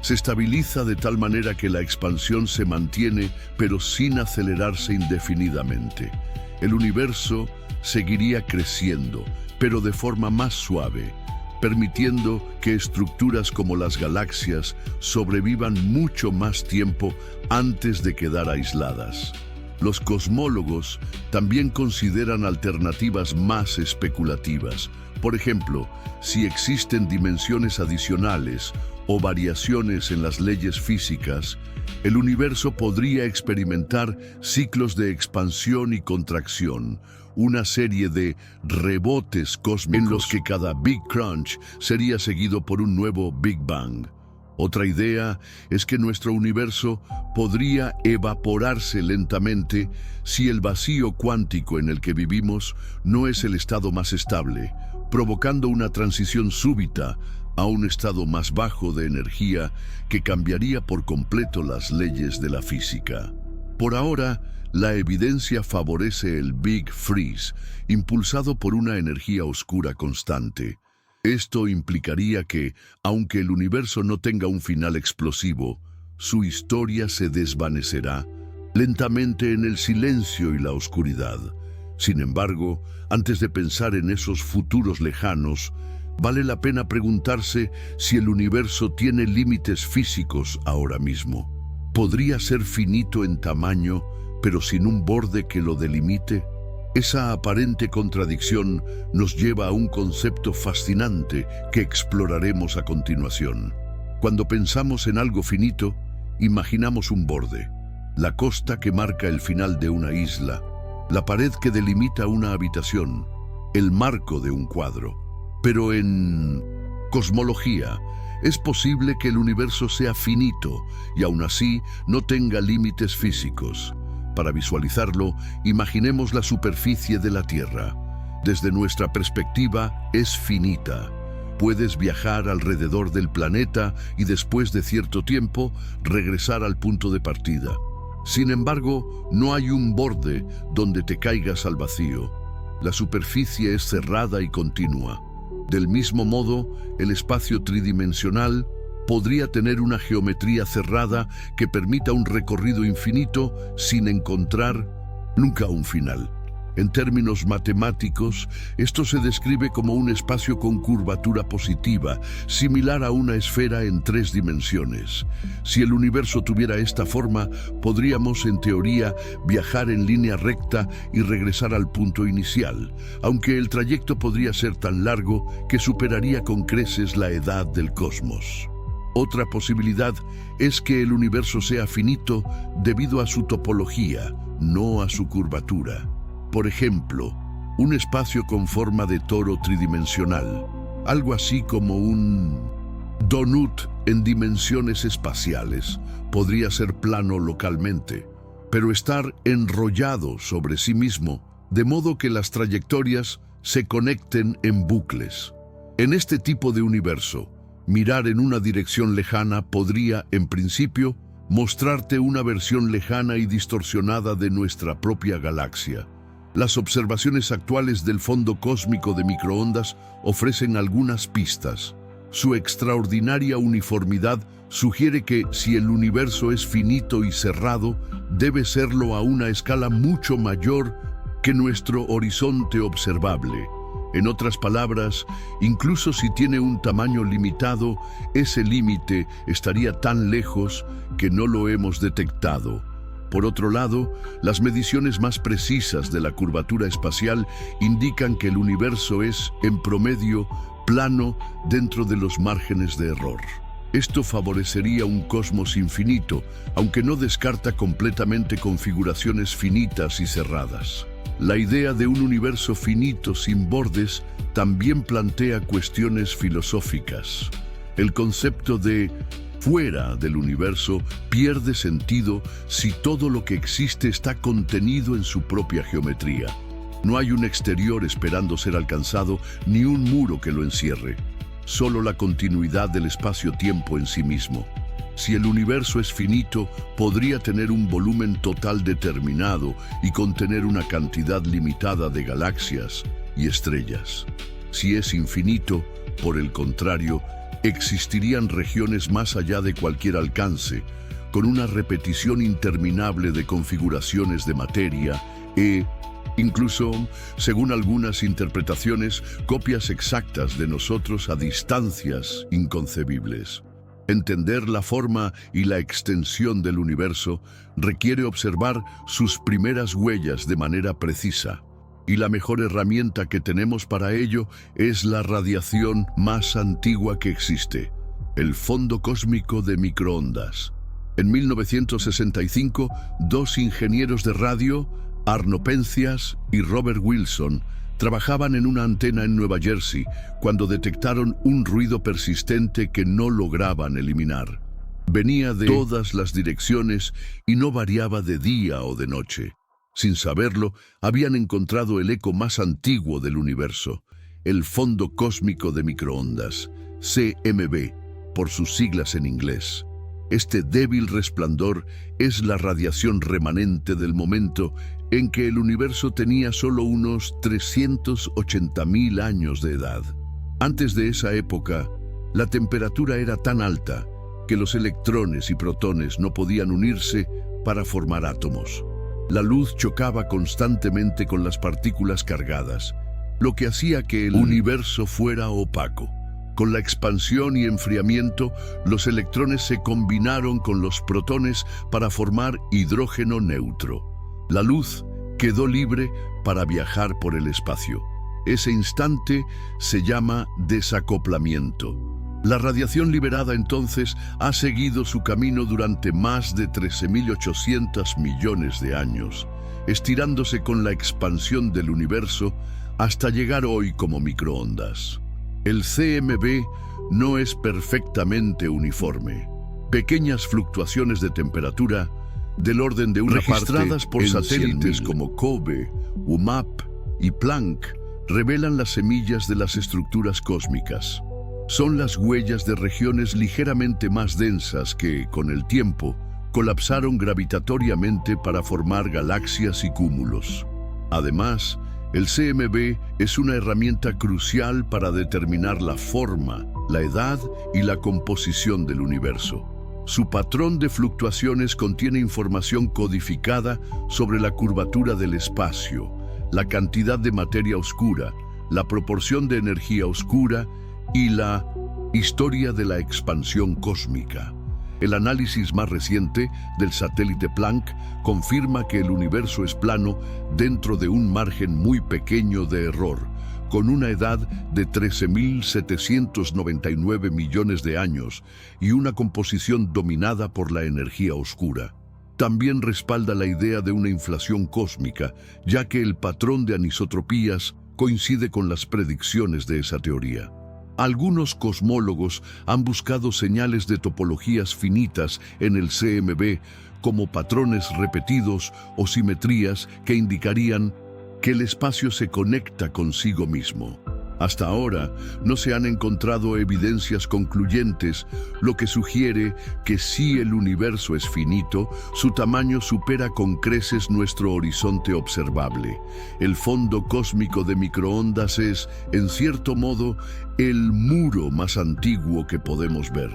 se estabiliza de tal manera que la expansión se mantiene, pero sin acelerarse indefinidamente. El universo seguiría creciendo, pero de forma más suave, permitiendo que estructuras como las galaxias sobrevivan mucho más tiempo antes de quedar aisladas. Los cosmólogos también consideran alternativas más especulativas. Por ejemplo, si existen dimensiones adicionales o variaciones en las leyes físicas, el universo podría experimentar ciclos de expansión y contracción, una serie de rebotes cósmicos en los que cada Big Crunch sería seguido por un nuevo Big Bang. Otra idea es que nuestro universo podría evaporarse lentamente si el vacío cuántico en el que vivimos no es el estado más estable, provocando una transición súbita a un estado más bajo de energía que cambiaría por completo las leyes de la física. Por ahora, la evidencia favorece el Big Freeze, impulsado por una energía oscura constante. Esto implicaría que, aunque el universo no tenga un final explosivo, su historia se desvanecerá lentamente en el silencio y la oscuridad. Sin embargo, antes de pensar en esos futuros lejanos, vale la pena preguntarse si el universo tiene límites físicos ahora mismo. ¿Podría ser finito en tamaño, pero sin un borde que lo delimite? Esa aparente contradicción nos lleva a un concepto fascinante que exploraremos a continuación. Cuando pensamos en algo finito, imaginamos un borde, la costa que marca el final de una isla, la pared que delimita una habitación, el marco de un cuadro. Pero en cosmología, es posible que el universo sea finito y aún así no tenga límites físicos. Para visualizarlo, imaginemos la superficie de la Tierra. Desde nuestra perspectiva, es finita. Puedes viajar alrededor del planeta y después de cierto tiempo, regresar al punto de partida. Sin embargo, no hay un borde donde te caigas al vacío. La superficie es cerrada y continua. Del mismo modo, el espacio tridimensional podría tener una geometría cerrada que permita un recorrido infinito sin encontrar nunca un final. En términos matemáticos, esto se describe como un espacio con curvatura positiva, similar a una esfera en 3 dimensiones. Si el universo tuviera esta forma, podríamos, en teoría, viajar en línea recta y regresar al punto inicial, aunque el trayecto podría ser tan largo que superaría con creces la edad del cosmos. Otra posibilidad es que el universo sea finito debido a su topología, no a su curvatura. Por ejemplo, un espacio con forma de toro tridimensional, algo así como un donut en dimensiones espaciales, podría ser plano localmente, pero estar enrollado sobre sí mismo, de modo que las trayectorias se conecten en bucles. En este tipo de universo, mirar en una dirección lejana podría, en principio, mostrarte una versión lejana y distorsionada de nuestra propia galaxia. Las observaciones actuales del fondo cósmico de microondas ofrecen algunas pistas. Su extraordinaria uniformidad sugiere que, si el universo es finito y cerrado, debe serlo a una escala mucho mayor que nuestro horizonte observable. En otras palabras, incluso si tiene un tamaño limitado, ese límite estaría tan lejos que no lo hemos detectado. Por otro lado, las mediciones más precisas de la curvatura espacial indican que el universo es, en promedio, plano dentro de los márgenes de error. Esto favorecería un cosmos infinito, aunque no descarta completamente configuraciones finitas y cerradas. La idea de un universo finito sin bordes también plantea cuestiones filosóficas. El concepto de fuera del universo pierde sentido si todo lo que existe está contenido en su propia geometría. No hay un exterior esperando ser alcanzado ni un muro que lo encierre. Solo la continuidad del espacio-tiempo en sí mismo. Si el universo es finito, podría tener un volumen total determinado y contener una cantidad limitada de galaxias y estrellas. Si es infinito, por el contrario, existirían regiones más allá de cualquier alcance, con una repetición interminable de configuraciones de materia e, incluso, según algunas interpretaciones, copias exactas de nosotros a distancias inconcebibles. Entender la forma y la extensión del universo requiere observar sus primeras huellas de manera precisa, y la mejor herramienta que tenemos para ello es la radiación más antigua que existe, el fondo cósmico de microondas. En 1965, dos ingenieros de radio, Arno Penzias y Robert Wilson, trabajaban en una antena en Nueva Jersey cuando detectaron un ruido persistente que no lograban eliminar. Venía de todas las direcciones y no variaba de día o de noche. Sin saberlo, habían encontrado el eco más antiguo del universo, el fondo cósmico de microondas, CMB, por sus siglas en inglés. Este débil resplandor es la radiación remanente del momento en que el universo tenía solo unos 380.000 años de edad. Antes de esa época, la temperatura era tan alta que los electrones y protones no podían unirse para formar átomos. La luz chocaba constantemente con las partículas cargadas, lo que hacía que el universo fuera opaco. Con la expansión y enfriamiento, los electrones se combinaron con los protones para formar hidrógeno neutro. La luz quedó libre para viajar por el espacio. Ese instante se llama desacoplamiento. La radiación liberada entonces ha seguido su camino durante más de 13.800 millones de años, estirándose con la expansión del universo hasta llegar hoy como microondas. El CMB no es perfectamente uniforme. Pequeñas fluctuaciones de temperatura del orden de una registradas por satélites como COBE, UMAP y Planck revelan las semillas de las estructuras cósmicas. Son las huellas de regiones ligeramente más densas que, con el tiempo, colapsaron gravitatoriamente para formar galaxias y cúmulos. Además, el CMB es una herramienta crucial para determinar la forma, la edad y la composición del universo. Su patrón de fluctuaciones contiene información codificada sobre la curvatura del espacio, la cantidad de materia oscura, la proporción de energía oscura y la historia de la expansión cósmica. El análisis más reciente del satélite Planck confirma que el universo es plano dentro de un margen muy pequeño de error, con una edad de 13.799 millones de años y una composición dominada por la energía oscura. También respalda la idea de una inflación cósmica, ya que el patrón de anisotropías coincide con las predicciones de esa teoría. Algunos cosmólogos han buscado señales de topologías finitas en el CMB, como patrones repetidos o simetrías que indicarían que el espacio se conecta consigo mismo. Hasta ahora no se han encontrado evidencias concluyentes, lo que sugiere que si el universo es finito, su tamaño supera con creces nuestro horizonte observable. El fondo cósmico de microondas es, en cierto modo, el muro más antiguo que podemos ver.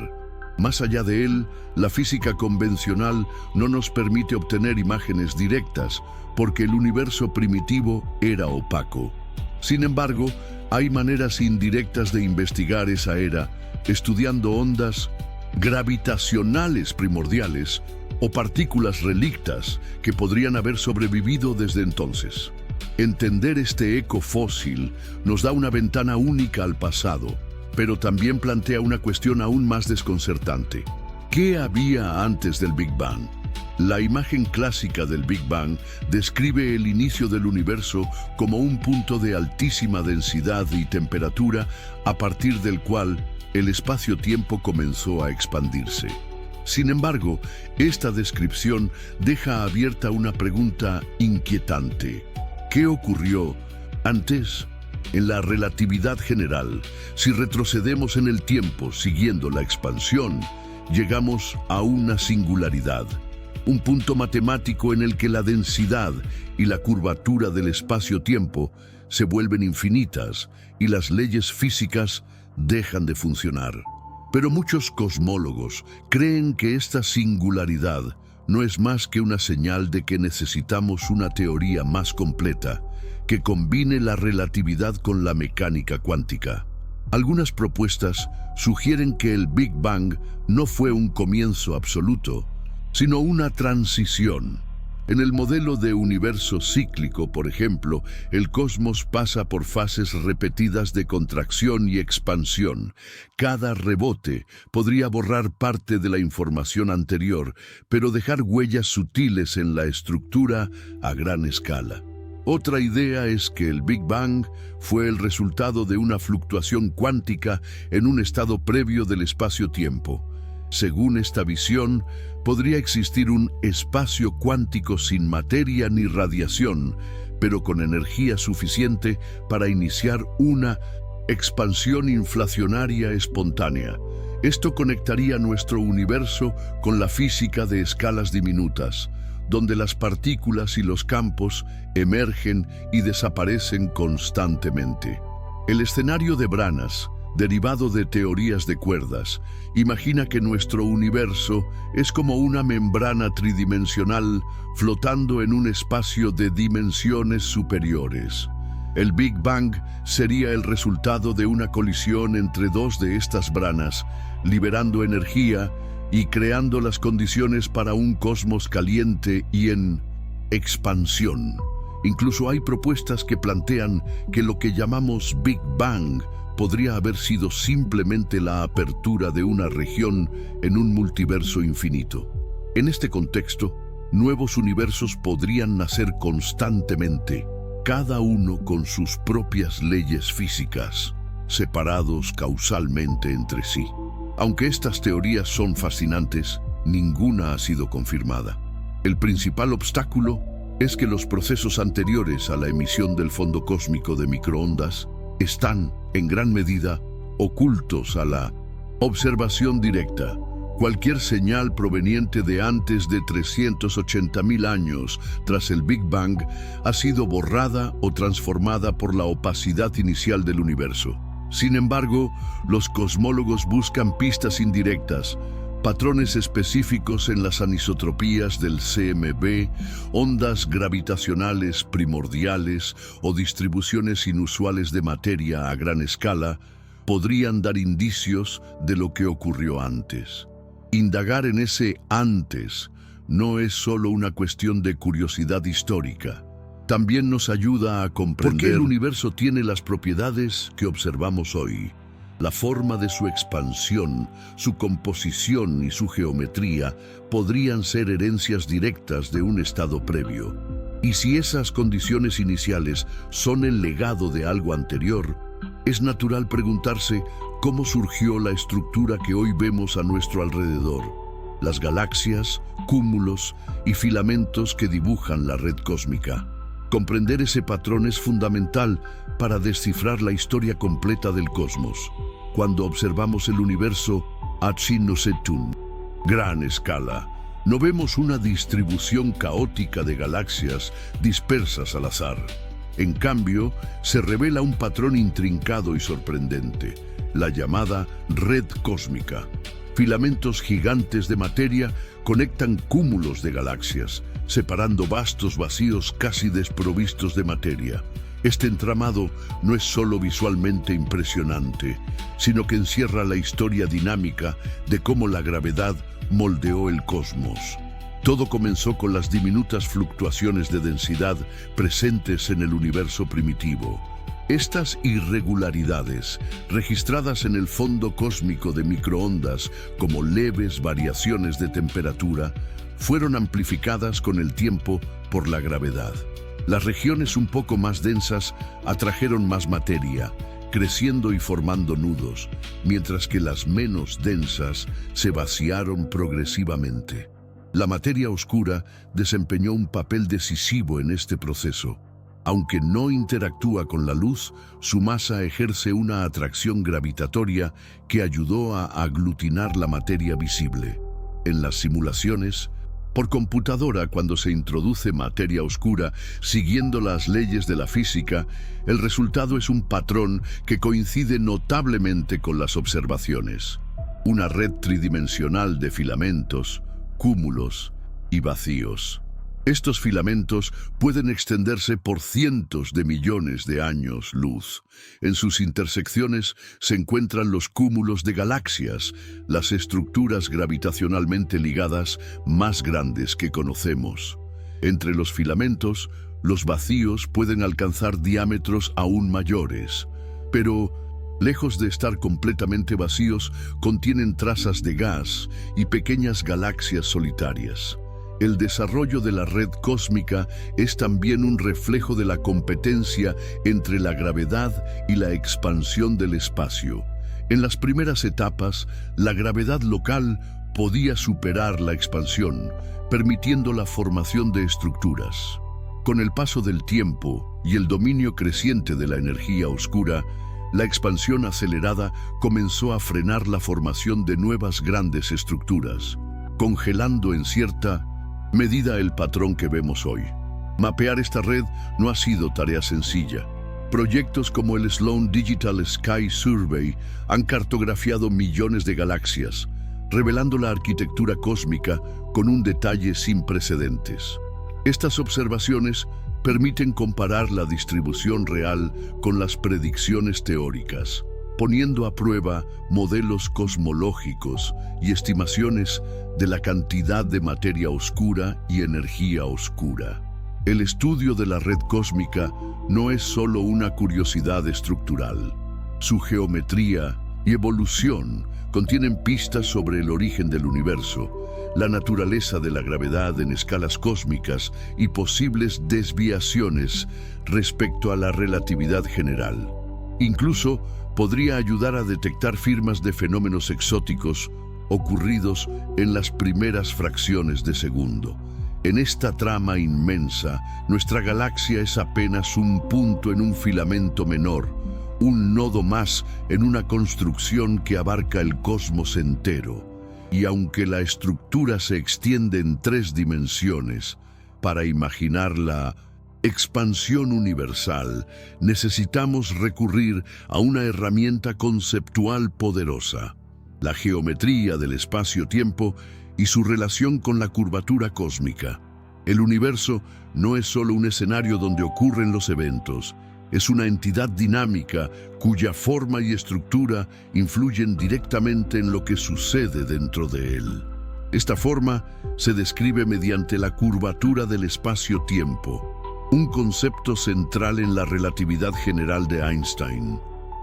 Más allá de él, la física convencional no nos permite obtener imágenes directas, porque el universo primitivo era opaco. Sin embargo, hay maneras indirectas de investigar esa era, estudiando ondas gravitacionales primordiales o partículas relictas que podrían haber sobrevivido desde entonces. Entender este eco fósil nos da una ventana única al pasado, pero también plantea una cuestión aún más desconcertante. ¿Qué había antes del Big Bang? La imagen clásica del Big Bang describe el inicio del universo como un punto de altísima densidad y temperatura a partir del cual el espacio-tiempo comenzó a expandirse. Sin embargo, esta descripción deja abierta una pregunta inquietante. ¿Qué ocurrió antes? En la relatividad general, si retrocedemos en el tiempo siguiendo la expansión, llegamos a una singularidad, un punto matemático en el que la densidad y la curvatura del espacio-tiempo se vuelven infinitas y las leyes físicas dejan de funcionar. Pero muchos cosmólogos creen que esta singularidad no es más que una señal de que necesitamos una teoría más completa que combine la relatividad con la mecánica cuántica. Algunas propuestas sugieren que el Big Bang no fue un comienzo absoluto, sino una transición. En el modelo de universo cíclico, por ejemplo, el cosmos pasa por fases repetidas de contracción y expansión. Cada rebote podría borrar parte de la información anterior, pero dejar huellas sutiles en la estructura a gran escala. Otra idea es que el Big Bang fue el resultado de una fluctuación cuántica en un estado previo del espacio-tiempo. Según esta visión, podría existir un espacio cuántico sin materia ni radiación, pero con energía suficiente para iniciar una expansión inflacionaria espontánea. Esto conectaría nuestro universo con la física de escalas diminutas, donde las partículas y los campos emergen y desaparecen constantemente. El escenario de Branas, derivado de teorías de cuerdas, imagina que nuestro universo es como una membrana tridimensional flotando en un espacio de dimensiones superiores. El Big Bang sería el resultado de una colisión entre dos de estas branas, liberando energía y creando las condiciones para un cosmos caliente y en expansión. Incluso hay propuestas que plantean que lo que llamamos Big Bang podría haber sido simplemente la apertura de una región en un multiverso infinito. En este contexto, nuevos universos podrían nacer constantemente, cada uno con sus propias leyes físicas, separados causalmente entre sí. Aunque estas teorías son fascinantes, ninguna ha sido confirmada. El principal obstáculo es que los procesos anteriores a la emisión del fondo cósmico de microondas están, en gran medida, ocultos a la observación directa. Cualquier señal proveniente de antes de 380.000 años tras el Big Bang ha sido borrada o transformada por la opacidad inicial del universo. Sin embargo, los cosmólogos buscan pistas indirectas, patrones específicos en las anisotropías del CMB, ondas gravitacionales primordiales o distribuciones inusuales de materia a gran escala, podrían dar indicios de lo que ocurrió antes. Indagar en ese antes no es solo una cuestión de curiosidad histórica. También nos ayuda a comprender por qué el universo tiene las propiedades que observamos hoy. La forma de su expansión, su composición y su geometría podrían ser herencias directas de un estado previo. Y si esas condiciones iniciales son el legado de algo anterior, es natural preguntarse cómo surgió la estructura que hoy vemos a nuestro alrededor. Las galaxias, cúmulos y filamentos que dibujan la red cósmica. Comprender ese patrón es fundamental para descifrar la historia completa del cosmos. Cuando observamos el universo ad sinusetum, gran escala, no vemos una distribución caótica de galaxias dispersas al azar. En cambio, se revela un patrón intrincado y sorprendente, la llamada red cósmica. Filamentos gigantes de materia conectan cúmulos de galaxias, separando vastos vacíos casi desprovistos de materia. Este entramado no es solo visualmente impresionante, sino que encierra la historia dinámica de cómo la gravedad moldeó el cosmos. Todo comenzó con las diminutas fluctuaciones de densidad presentes en el universo primitivo. Estas irregularidades, registradas en el fondo cósmico de microondas como leves variaciones de temperatura, fueron amplificadas con el tiempo por la gravedad. Las regiones un poco más densas atrajeron más materia, creciendo y formando nudos, mientras que las menos densas se vaciaron progresivamente. La materia oscura desempeñó un papel decisivo en este proceso. Aunque no interactúa con la luz, su masa ejerce una atracción gravitatoria que ayudó a aglutinar la materia visible. En las simulaciones, por computadora, cuando se introduce materia oscura siguiendo las leyes de la física, el resultado es un patrón que coincide notablemente con las observaciones. Una red tridimensional de filamentos, cúmulos y vacíos. Estos filamentos pueden extenderse por cientos de millones de años luz. En sus intersecciones se encuentran los cúmulos de galaxias, las estructuras gravitacionalmente ligadas más grandes que conocemos. Entre los filamentos, los vacíos pueden alcanzar diámetros aún mayores, pero lejos de estar completamente vacíos, contienen trazas de gas y pequeñas galaxias solitarias. El desarrollo de la red cósmica es también un reflejo de la competencia entre la gravedad y la expansión del espacio. En las primeras etapas, la gravedad local podía superar la expansión, permitiendo la formación de estructuras. Con el paso del tiempo y el dominio creciente de la energía oscura, la expansión acelerada comenzó a frenar la formación de nuevas grandes estructuras, congelando en cierta medida el patrón que vemos hoy. Mapear esta red no ha sido tarea sencilla. Proyectos como el Sloan Digital Sky Survey han cartografiado millones de galaxias, revelando la arquitectura cósmica con un detalle sin precedentes. Estas observaciones permiten comparar la distribución real con las predicciones teóricas, poniendo a prueba modelos cosmológicos y estimaciones de la cantidad de materia oscura y energía oscura. El estudio de la red cósmica no es solo una curiosidad estructural. Su geometría y evolución contienen pistas sobre el origen del universo, la naturaleza de la gravedad en escalas cósmicas y posibles desviaciones respecto a la relatividad general. Incluso podría ayudar a detectar firmas de fenómenos exóticos ocurridos en las primeras fracciones de segundo. En esta trama inmensa, nuestra galaxia es apenas un punto en un filamento menor, un nodo más en una construcción que abarca el cosmos entero. Y aunque la estructura se extiende en 3 dimensiones, para imaginar la expansión universal, necesitamos recurrir a una herramienta conceptual poderosa: la geometría del espacio-tiempo y su relación con la curvatura cósmica. El universo no es solo un escenario donde ocurren los eventos, es una entidad dinámica cuya forma y estructura influyen directamente en lo que sucede dentro de él. Esta forma se describe mediante la curvatura del espacio-tiempo, un concepto central en la relatividad general de Einstein.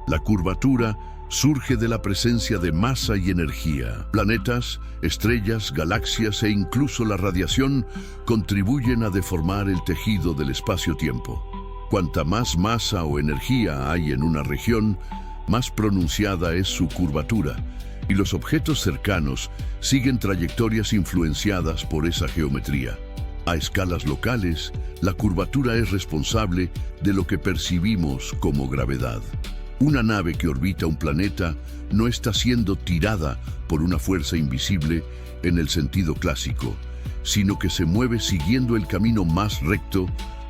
La curvatura surge de la presencia de masa y energía. Planetas, estrellas, galaxias e incluso la radiación contribuyen a deformar el tejido del espacio-tiempo. Cuanta más masa o energía hay en una región, más pronunciada es su curvatura, y los objetos cercanos siguen trayectorias influenciadas por esa geometría. A escalas locales, la curvatura es responsable de lo que percibimos como gravedad. Una nave que orbita un planeta no está siendo tirada por una fuerza invisible en el sentido clásico, sino que se mueve siguiendo el camino más recto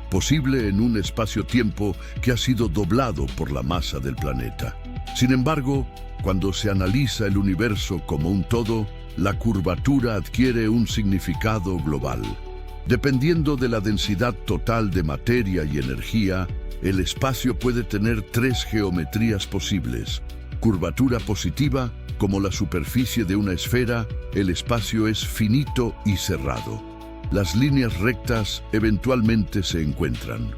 posible en un espacio-tiempo que ha sido doblado por la masa del planeta. Sin embargo, cuando se analiza el universo como un todo, la curvatura adquiere un significado global. Dependiendo de la densidad total de materia y energía, el espacio puede tener 3 geometrías posibles. Curvatura positiva: como la superficie de una esfera, el espacio es finito y cerrado. Las líneas rectas eventualmente se encuentran.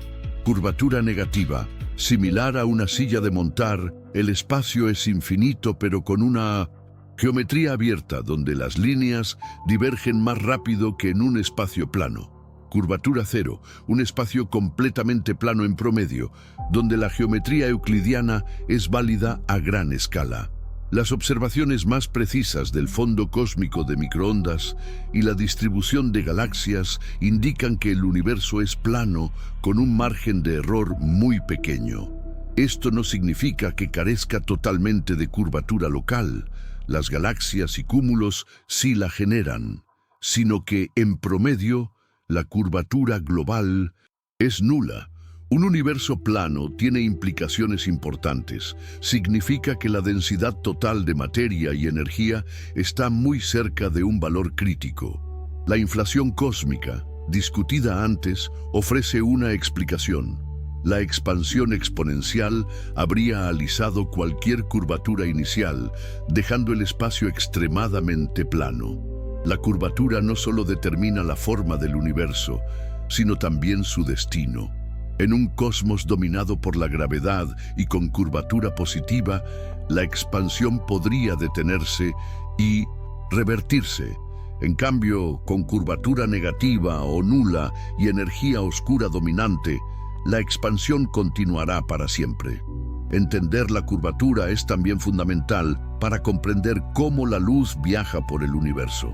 Curvatura negativa. Similar a una silla de montar, el espacio es infinito pero con una geometría abierta donde las líneas divergen más rápido que en un espacio plano. Curvatura cero, un espacio completamente plano en promedio, donde la geometría euclidiana es válida a gran escala. Las observaciones más precisas del fondo cósmico de microondas y la distribución de galaxias indican que el universo es plano con un margen de error muy pequeño. Esto no significa que carezca totalmente de curvatura local. Las galaxias y cúmulos sí la generan, sino que, en promedio, la curvatura global es nula. Un universo plano tiene implicaciones importantes. Significa que la densidad total de materia y energía está muy cerca de un valor crítico. La inflación cósmica, discutida antes, ofrece una explicación. La expansión exponencial habría alisado cualquier curvatura inicial, dejando el espacio extremadamente plano. La curvatura no solo determina la forma del universo, sino también su destino. En un cosmos dominado por la gravedad y con curvatura positiva, la expansión podría detenerse y revertirse. En cambio, con curvatura negativa o nula y energía oscura dominante, la expansión continuará para siempre. Entender la curvatura es también fundamental para comprender cómo la luz viaja por el universo.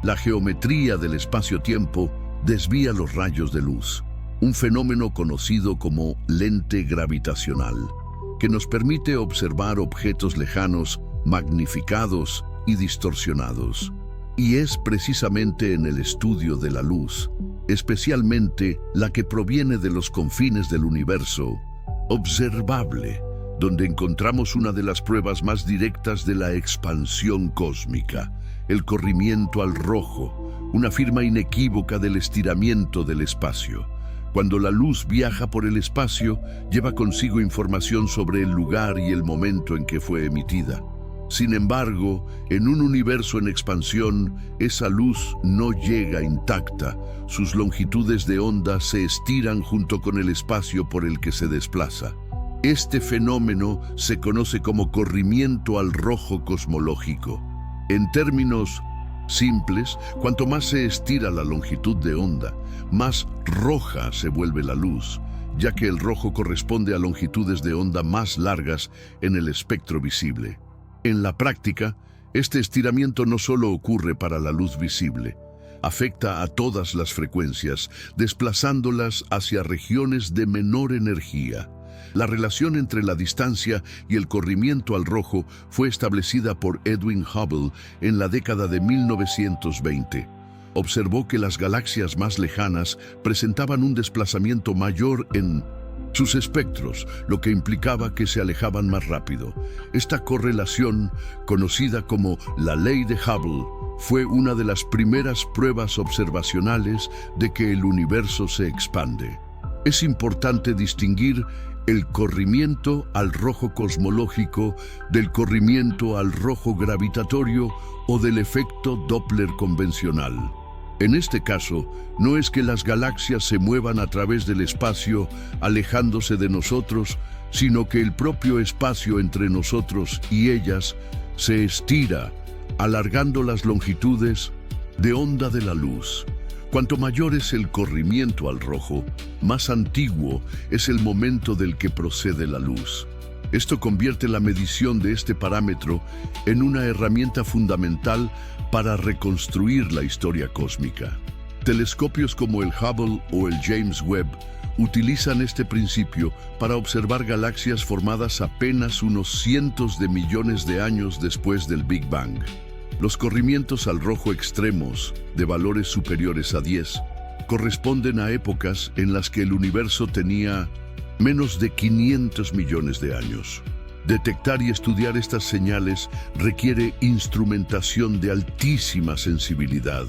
La geometría del espacio-tiempo desvía los rayos de luz, un fenómeno conocido como lente gravitacional, que nos permite observar objetos lejanos, magnificados y distorsionados. Y es precisamente en el estudio de la luz, especialmente la que proviene de los confines del universo, observable, donde encontramos una de las pruebas más directas de la expansión cósmica, el corrimiento al rojo, una firma inequívoca del estiramiento del espacio. Cuando la luz viaja por el espacio, lleva consigo información sobre el lugar y el momento en que fue emitida. Sin embargo, en un universo en expansión, esa luz no llega intacta. Sus longitudes de onda se estiran junto con el espacio por el que se desplaza. Este fenómeno se conoce como corrimiento al rojo cosmológico. En términos simples, cuanto más se estira la longitud de onda, más roja se vuelve la luz, ya que el rojo corresponde a longitudes de onda más largas en el espectro visible. En la práctica, este estiramiento no solo ocurre para la luz visible, afecta a todas las frecuencias, desplazándolas hacia regiones de menor energía. La relación entre la distancia y el corrimiento al rojo fue establecida por Edwin Hubble en la década de 1920. Observó que las galaxias más lejanas presentaban un desplazamiento mayor en sus espectros, lo que implicaba que se alejaban más rápido. Esta correlación, conocida como la ley de Hubble, fue una de las primeras pruebas observacionales de que el universo se expande. Es importante distinguir el corrimiento al rojo cosmológico del corrimiento al rojo gravitatorio o del efecto Doppler convencional. En este caso, no es que las galaxias se muevan a través del espacio alejándose de nosotros, sino que el propio espacio entre nosotros y ellas se estira, alargando las longitudes de onda de la luz. Cuanto mayor es el corrimiento al rojo, más antiguo es el momento del que procede la luz. Esto convierte la medición de este parámetro en una herramienta fundamental para reconstruir la historia cósmica. Telescopios como el Hubble o el James Webb utilizan este principio para observar galaxias formadas apenas unos cientos de millones de años después del Big Bang. Los corrimientos al rojo extremos, de valores superiores a 10, corresponden a épocas en las que el universo tenía menos de 500 millones de años. Detectar y estudiar estas señales requiere instrumentación de altísima sensibilidad,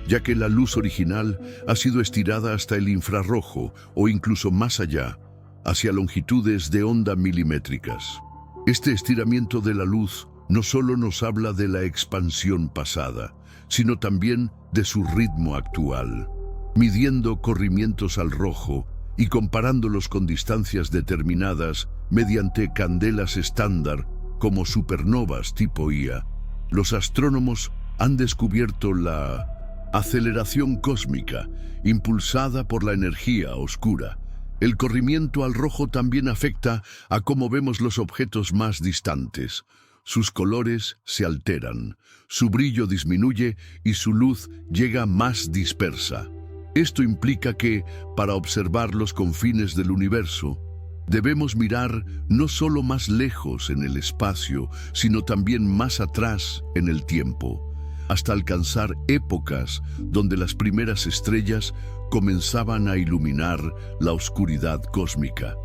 ya que la luz original ha sido estirada hasta el infrarrojo o incluso más allá, hacia longitudes de onda milimétricas. Este estiramiento de la luz no solo nos habla de la expansión pasada, sino también de su ritmo actual. midiendo corrimientos al rojo y comparándolos con distancias determinadas mediante candelas estándar como supernovas tipo IA. Los astrónomos han descubierto la aceleración cósmica impulsada por la energía oscura. El corrimiento al rojo también afecta a cómo vemos los objetos más distantes. Sus colores se alteran, su brillo disminuye y su luz llega más dispersa. Esto implica que, para observar los confines del universo, debemos mirar no solo más lejos en el espacio, sino también más atrás en el tiempo, hasta alcanzar épocas donde las primeras estrellas comenzaban a iluminar la oscuridad cósmica.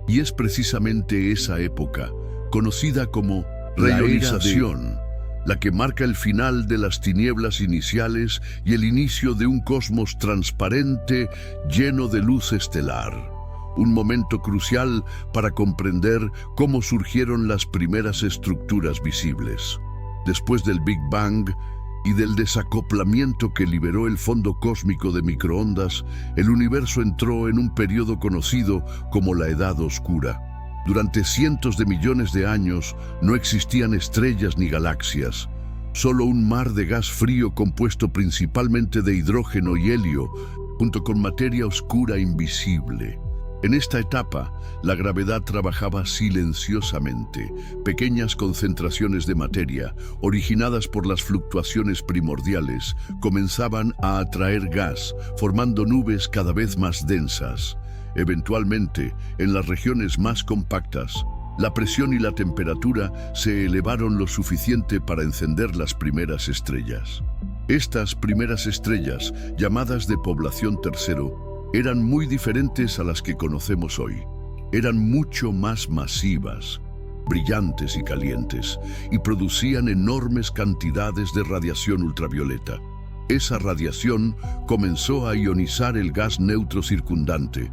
Y es precisamente esa época, conocida como reionización, la que marca el final de las tinieblas iniciales y el inicio de un cosmos transparente lleno de luz estelar. Un momento crucial para comprender cómo surgieron las primeras estructuras visibles. Después del Big Bang y del desacoplamiento que liberó el fondo cósmico de microondas, el universo entró en un periodo conocido como la Edad Oscura. Durante cientos de millones de años no existían estrellas ni galaxias, solo un mar de gas frío compuesto principalmente de hidrógeno y helio, junto con materia oscura invisible. En esta etapa, la gravedad trabajaba silenciosamente. Pequeñas concentraciones de materia, originadas por las fluctuaciones primordiales, comenzaban a atraer gas, formando nubes cada vez más densas. Eventualmente, en las regiones más compactas, la presión y la temperatura se elevaron lo suficiente para encender las primeras estrellas. Estas primeras estrellas, llamadas de población tercero, eran muy diferentes a las que conocemos hoy. Eran mucho más masivas, brillantes y calientes, y producían enormes cantidades de radiación ultravioleta. Esa radiación comenzó a ionizar el gas neutro circundante,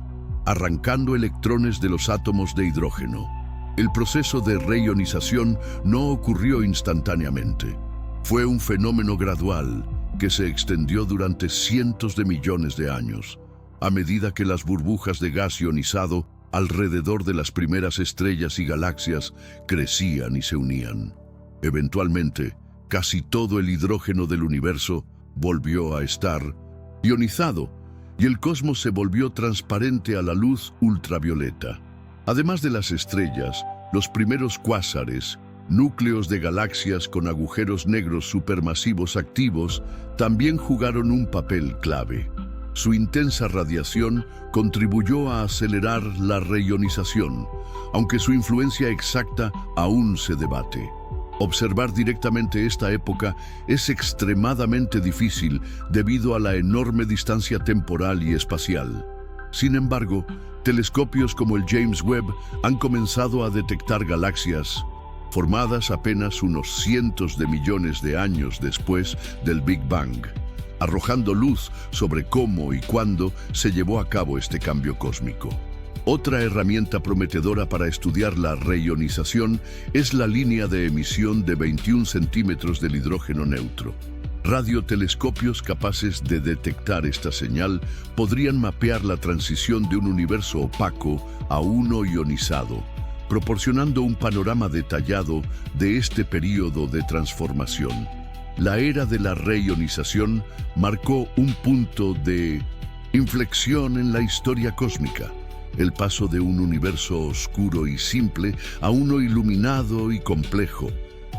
arrancando electrones de los átomos de hidrógeno. El proceso de reionización no ocurrió instantáneamente. Fue un fenómeno gradual que se extendió durante cientos de millones de años, a medida que las burbujas de gas ionizado alrededor de las primeras estrellas y galaxias crecían y se unían. Eventualmente, casi todo el hidrógeno del universo volvió a estar ionizado, y el cosmos se volvió transparente a la luz ultravioleta. Además de las estrellas, los primeros cuásares, núcleos de galaxias con agujeros negros supermasivos activos, también jugaron un papel clave. Su intensa radiación contribuyó a acelerar la reionización, aunque su influencia exacta aún se debate. Observar directamente esta época es extremadamente difícil debido a la enorme distancia temporal y espacial. Sin embargo, telescopios como el James Webb han comenzado a detectar galaxias formadas apenas unos cientos de millones de años después del Big Bang, arrojando luz sobre cómo y cuándo se llevó a cabo este cambio cósmico. Otra herramienta prometedora para estudiar la reionización es la línea de emisión de 21 centímetros del hidrógeno neutro. Radiotelescopios capaces de detectar esta señal podrían mapear la transición de un universo opaco a uno ionizado, proporcionando un panorama detallado de este período de transformación. La era de la reionización marcó un punto de inflexión en la historia cósmica, el paso de un universo oscuro y simple a uno iluminado y complejo,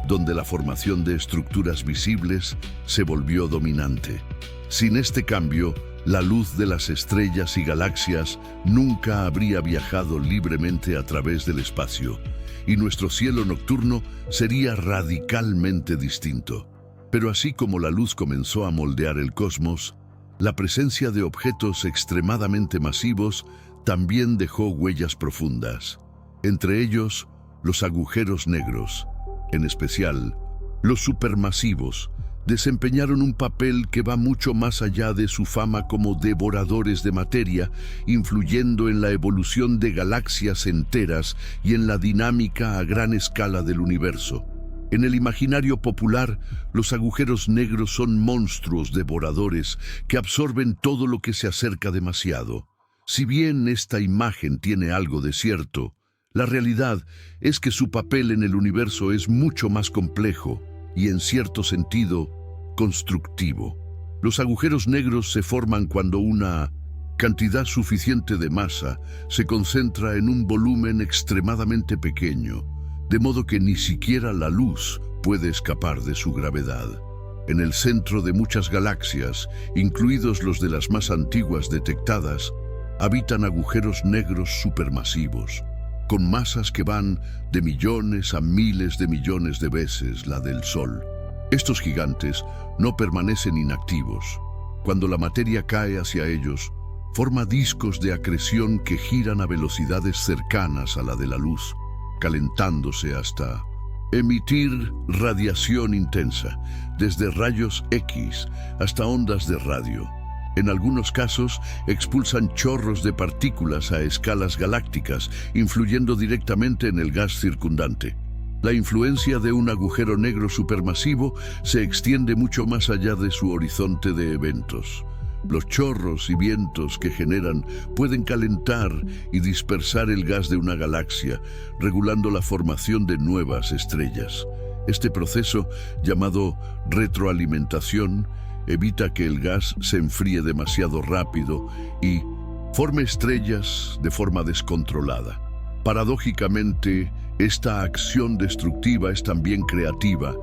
donde la formación de estructuras visibles se volvió dominante. Sin este cambio, la luz de las estrellas y galaxias nunca habría viajado libremente a través del espacio, y nuestro cielo nocturno sería radicalmente distinto. Pero así como la luz comenzó a moldear el cosmos, la presencia de objetos extremadamente masivos también dejó huellas profundas. Entre ellos, los agujeros negros, en especial, los supermasivos, desempeñaron un papel que va mucho más allá de su fama como devoradores de materia, influyendo en la evolución de galaxias enteras y en la dinámica a gran escala del universo. En el imaginario popular, los agujeros negros son monstruos devoradores que absorben todo lo que se acerca demasiado. Si bien esta imagen tiene algo de cierto, la realidad es que su papel en el universo es mucho más complejo y, en cierto sentido, constructivo. Los agujeros negros se forman cuando una cantidad suficiente de masa se concentra en un volumen extremadamente pequeño, de modo que ni siquiera la luz puede escapar de su gravedad. En el centro de muchas galaxias, incluidos los de las más antiguas detectadas, habitan agujeros negros supermasivos, con masas que van de millones a miles de millones de veces la del Sol. Estos gigantes no permanecen inactivos. Cuando la materia cae hacia ellos, forma discos de acreción que giran a velocidades cercanas a la de la luz, calentándose hasta emitir radiación intensa, desde rayos X hasta ondas de radio. En algunos casos, expulsan chorros de partículas a escalas galácticas, influyendo directamente en el gas circundante. La influencia de un agujero negro supermasivo se extiende mucho más allá de su horizonte de eventos. Los chorros y vientos que generan pueden calentar y dispersar el gas de una galaxia, regulando la formación de nuevas estrellas. Este proceso, llamado retroalimentación, evita que el gas se enfríe demasiado rápido y forme estrellas de forma descontrolada. Paradójicamente, esta acción destructiva es también creativa,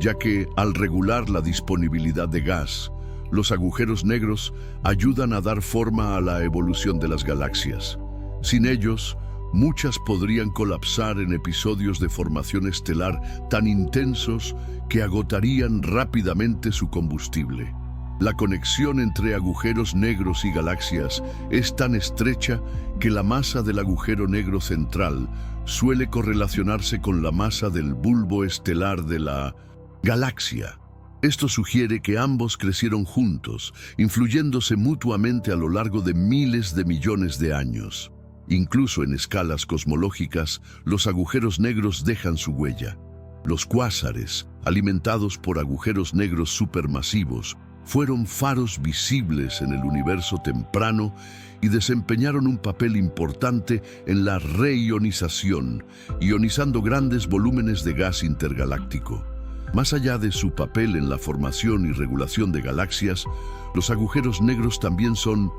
ya que al regular la disponibilidad de gas, los agujeros negros ayudan a dar forma a la evolución de las galaxias. Sin ellos, muchas podrían colapsar en episodios de formación estelar tan intensos que agotarían rápidamente su combustible. La conexión entre agujeros negros y galaxias es tan estrecha que la masa del agujero negro central suele correlacionarse con la masa del bulbo estelar de la galaxia. Esto sugiere que ambos crecieron juntos, influyéndose mutuamente a lo largo de miles de millones de años. Incluso en escalas cosmológicas, los agujeros negros dejan su huella. Los cuásares, alimentados por agujeros negros supermasivos, fueron faros visibles en el universo temprano y desempeñaron un papel importante en la reionización, ionizando grandes volúmenes de gas intergaláctico. Más allá de su papel en la formación y regulación de galaxias, los agujeros negros también son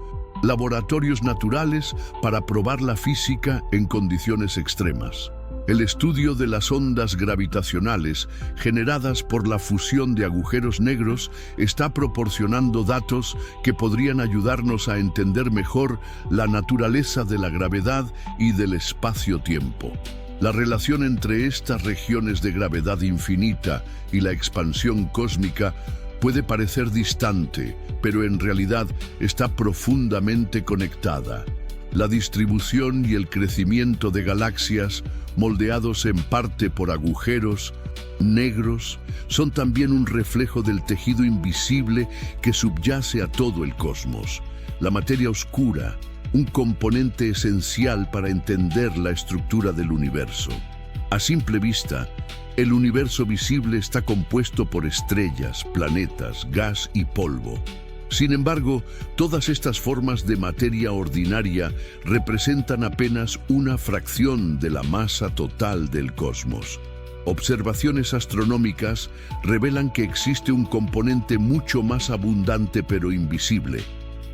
laboratorios naturales para probar la física en condiciones extremas. El estudio de las ondas gravitacionales generadas por la fusión de agujeros negros está proporcionando datos que podrían ayudarnos a entender mejor la naturaleza de la gravedad y del espacio-tiempo. La relación entre estas regiones de gravedad infinita y la expansión cósmica puede parecer distante, pero en realidad está profundamente conectada. La distribución y el crecimiento de galaxias, moldeados en parte por agujeros negros, son también un reflejo del tejido invisible que subyace a todo el cosmos. La materia oscura, un componente esencial para entender la estructura del universo. A simple vista, el universo visible está compuesto por estrellas, planetas, gas y polvo. Sin embargo, todas estas formas de materia ordinaria representan apenas una fracción de la masa total del cosmos. Observaciones astronómicas revelan que existe un componente mucho más abundante pero invisible: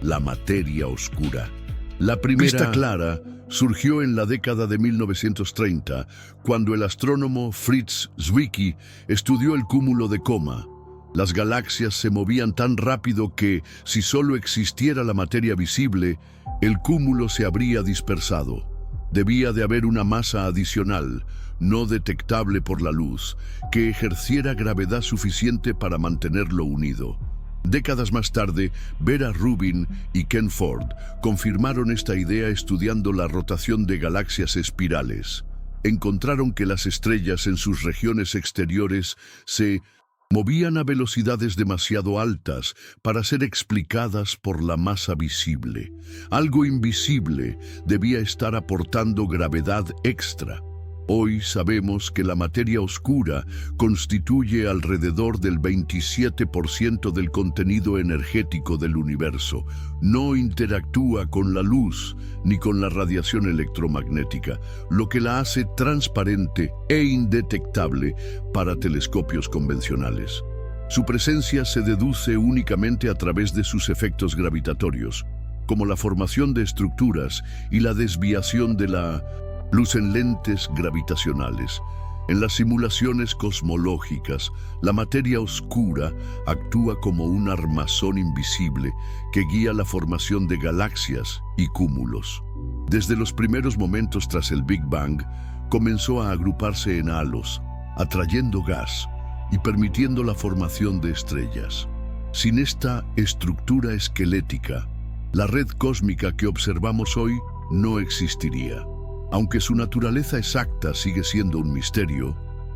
la materia oscura. La primera pista clara surgió en la década de 1930, cuando el astrónomo Fritz Zwicky estudió el cúmulo de Coma. Las galaxias se movían tan rápido que, si solo existiera la materia visible, el cúmulo se habría dispersado. Debía de haber una masa adicional, no detectable por la luz, que ejerciera gravedad suficiente para mantenerlo unido. Décadas más tarde, Vera Rubin y Ken Ford confirmaron esta idea estudiando la rotación de galaxias espirales. Encontraron que las estrellas en sus regiones exteriores se movían a velocidades demasiado altas para ser explicadas por la masa visible. Algo invisible debía estar aportando gravedad extra. Hoy sabemos que la materia oscura constituye alrededor del 27% del contenido energético del universo. No interactúa con la luz ni con la radiación electromagnética, lo que la hace transparente e indetectable para telescopios convencionales. Su presencia se deduce únicamente a través de sus efectos gravitatorios, como la formación de estructuras y la desviación de la luz en lentes gravitacionales. En las simulaciones cosmológicas, la materia oscura actúa como un armazón invisible que guía la formación de galaxias y cúmulos. Desde los primeros momentos tras el Big Bang, comenzó a agruparse en halos, atrayendo gas y permitiendo la formación de estrellas. Sin esta estructura esquelética, la red cósmica que observamos hoy no existiría. Aunque su naturaleza exacta sigue siendo un misterio,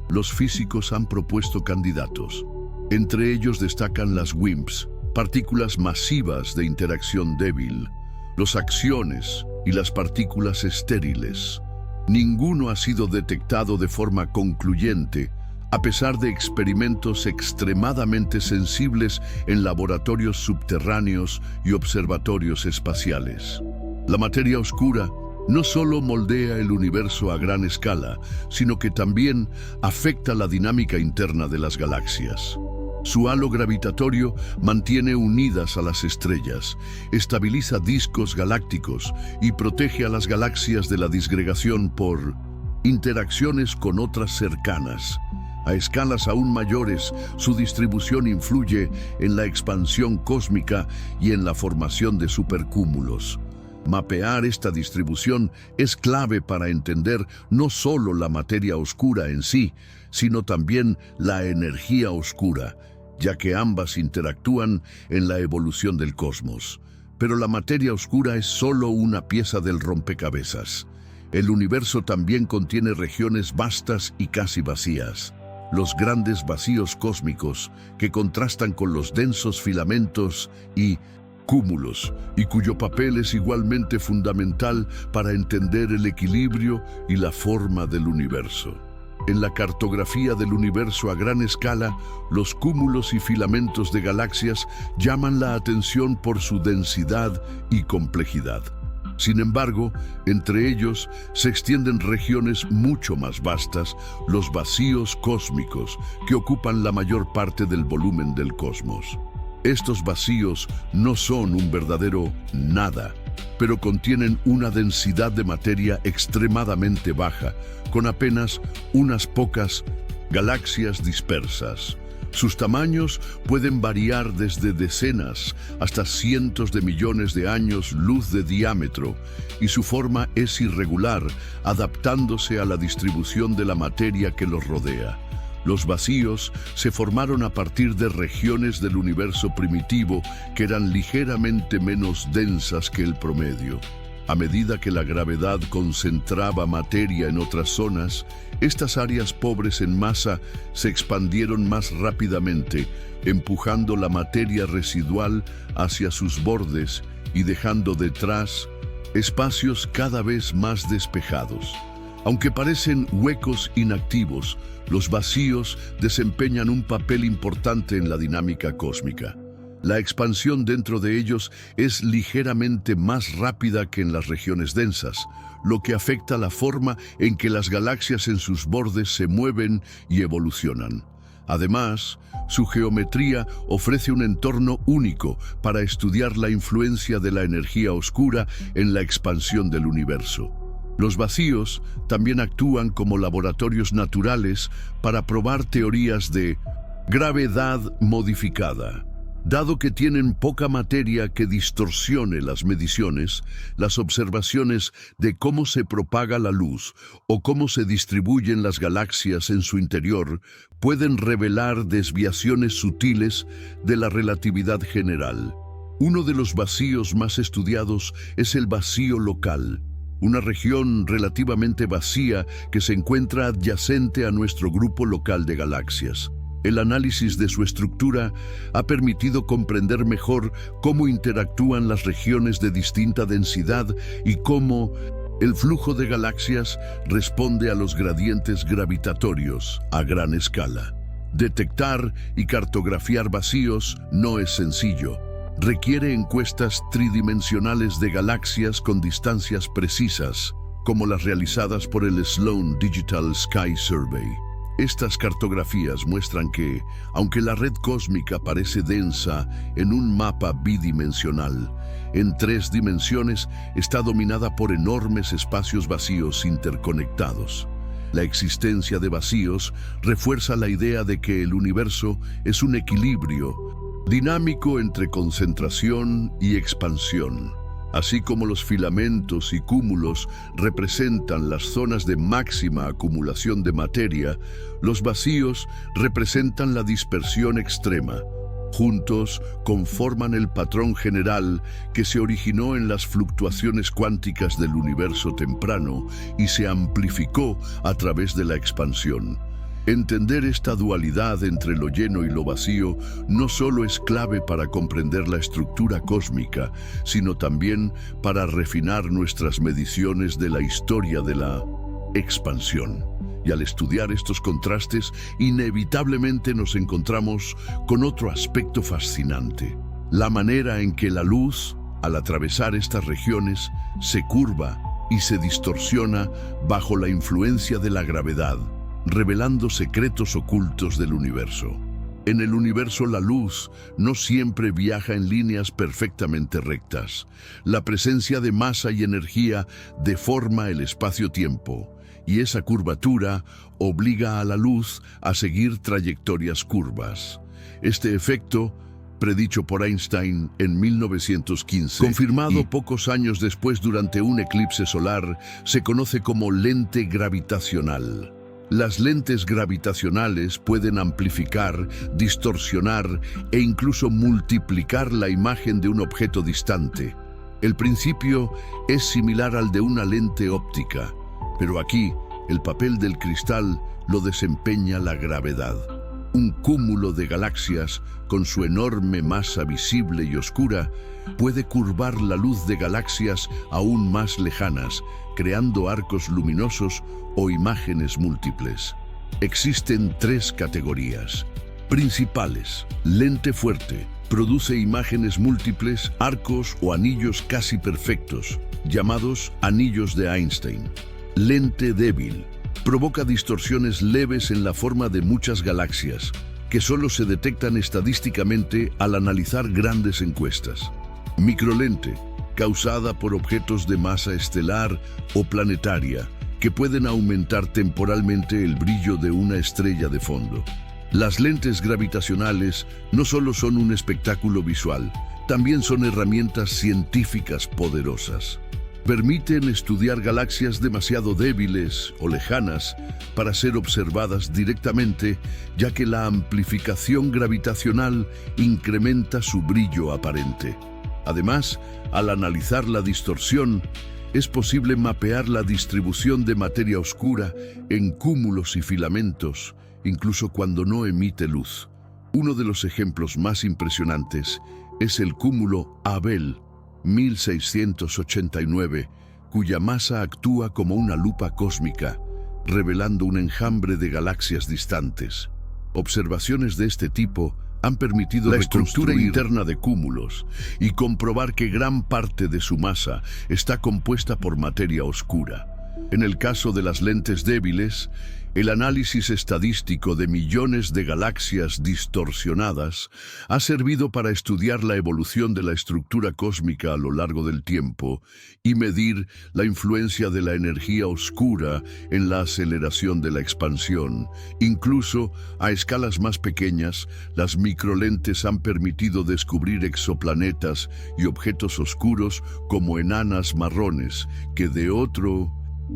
los físicos han propuesto candidatos. Entre ellos destacan las WIMPs, partículas masivas de interacción débil, los axiones y las partículas estériles. Ninguno ha sido detectado de forma concluyente, a pesar de experimentos extremadamente sensibles en laboratorios subterráneos y observatorios espaciales. La materia oscura no solo moldea el universo a gran escala, sino que también afecta la dinámica interna de las galaxias. Su halo gravitatorio mantiene unidas a las estrellas, estabiliza discos galácticos y protege a las galaxias de la disgregación por interacciones con otras cercanas. A escalas aún mayores, su distribución influye en la expansión cósmica y en la formación de supercúmulos. Mapear esta distribución es clave para entender no solo la materia oscura en sí, sino también la energía oscura, ya que ambas interactúan en la evolución del cosmos. Pero la materia oscura es solo una pieza del rompecabezas. El universo también contiene regiones vastas y casi vacías. Los grandes vacíos cósmicos que contrastan con los densos filamentos y cúmulos, y cuyo papel es igualmente fundamental para entender el equilibrio y la forma del universo. En la cartografía del universo a gran escala, los cúmulos y filamentos de galaxias llaman la atención por su densidad y complejidad. Sin embargo, entre ellos se extienden regiones mucho más vastas, los vacíos cósmicos, que ocupan la mayor parte del volumen del cosmos. Estos vacíos no son un verdadero nada, pero contienen una densidad de materia extremadamente baja, con apenas unas pocas galaxias dispersas. Sus tamaños pueden variar desde decenas hasta cientos de millones de años luz de diámetro, y su forma es irregular, adaptándose a la distribución de la materia que los rodea. Los vacíos se formaron a partir de regiones del universo primitivo que eran ligeramente menos densas que el promedio. A medida que la gravedad concentraba materia en otras zonas, estas áreas pobres en masa se expandieron más rápidamente, empujando la materia residual hacia sus bordes y dejando detrás espacios cada vez más despejados. Aunque parecen huecos inactivos, los vacíos desempeñan un papel importante en la dinámica cósmica. La expansión dentro de ellos es ligeramente más rápida que en las regiones densas, lo que afecta la forma en que las galaxias en sus bordes se mueven y evolucionan. Además, su geometría ofrece un entorno único para estudiar la influencia de la energía oscura en la expansión del universo. Los vacíos también actúan como laboratorios naturales para probar teorías de gravedad modificada. Dado que tienen poca materia que distorsione las mediciones, las observaciones de cómo se propaga la luz o cómo se distribuyen las galaxias en su interior pueden revelar desviaciones sutiles de la relatividad general. Uno de los vacíos más estudiados es el vacío local, una región relativamente vacía que se encuentra adyacente a nuestro grupo local de galaxias. El análisis de su estructura ha permitido comprender mejor cómo interactúan las regiones de distinta densidad y cómo El flujo de galaxias responde a los gradientes gravitatorios a gran escala. Detectar y cartografiar vacíos no es sencillo. Requiere encuestas tridimensionales de galaxias con distancias precisas, como las realizadas por el Sloan Digital Sky Survey. Estas cartografías muestran que, aunque la red cósmica parece densa en un mapa bidimensional, en 3 dimensiones está dominada por enormes espacios vacíos interconectados. La existencia de vacíos refuerza la idea de que el universo es un equilibrio dinámico entre concentración y expansión. Así como los filamentos y cúmulos representan las zonas de máxima acumulación de materia, los vacíos representan la dispersión extrema. Juntos conforman el patrón general que se originó en las fluctuaciones cuánticas del universo temprano y se amplificó a través de la expansión. Entender esta dualidad entre lo lleno y lo vacío no solo es clave para comprender la estructura cósmica, sino también para refinar nuestras mediciones de la historia de la expansión. Y al estudiar estos contrastes, inevitablemente nos encontramos con otro aspecto fascinante: la manera en que la luz, al atravesar estas regiones, se curva y se distorsiona bajo la influencia de la gravedad, revelando secretos ocultos del universo. En el universo, la luz no siempre viaja en líneas perfectamente rectas. La presencia de masa y energía deforma el espacio-tiempo, y esa curvatura obliga a la luz a seguir trayectorias curvas. Este efecto, predicho por Einstein en 1915, confirmado pocos años después durante un eclipse solar, se conoce como lente gravitacional. Las lentes gravitacionales pueden amplificar, distorsionar e incluso multiplicar la imagen de un objeto distante. El principio es similar al de una lente óptica, pero aquí el papel del cristal lo desempeña la gravedad. Un cúmulo de galaxias, con su enorme masa visible y oscura, puede curvar la luz de galaxias aún más lejanas, creando arcos luminosos o imágenes múltiples. Existen 3 categorías principales. Lente fuerte produce imágenes múltiples, arcos o anillos casi perfectos, llamados anillos de Einstein. Lente débil provoca distorsiones leves en la forma de muchas galaxias, que solo se detectan estadísticamente al analizar grandes encuestas. Microlente, causada por objetos de masa estelar o planetaria, que pueden aumentar temporalmente el brillo de una estrella de fondo. Las lentes gravitacionales no solo son un espectáculo visual, también son herramientas científicas poderosas. Permiten estudiar galaxias demasiado débiles o lejanas para ser observadas directamente, ya que la amplificación gravitacional incrementa su brillo aparente. Además, al analizar la distorsión, es posible mapear la distribución de materia oscura en cúmulos y filamentos, incluso cuando no emite luz. Uno de los ejemplos más impresionantes es el cúmulo Abell 1689, cuya masa actúa como una lupa cósmica, revelando un enjambre de galaxias distantes. Observaciones de este tipo han permitido la estructura interna de cúmulos y comprobar que gran parte de su masa está compuesta por materia oscura. En el caso de las lentes débiles, el análisis estadístico de millones de galaxias distorsionadas ha servido para estudiar la evolución de la estructura cósmica a lo largo del tiempo y medir la influencia de la energía oscura en la aceleración de la expansión. Incluso a escalas más pequeñas, las microlentes han permitido descubrir exoplanetas y objetos oscuros como enanas marrones, que de otro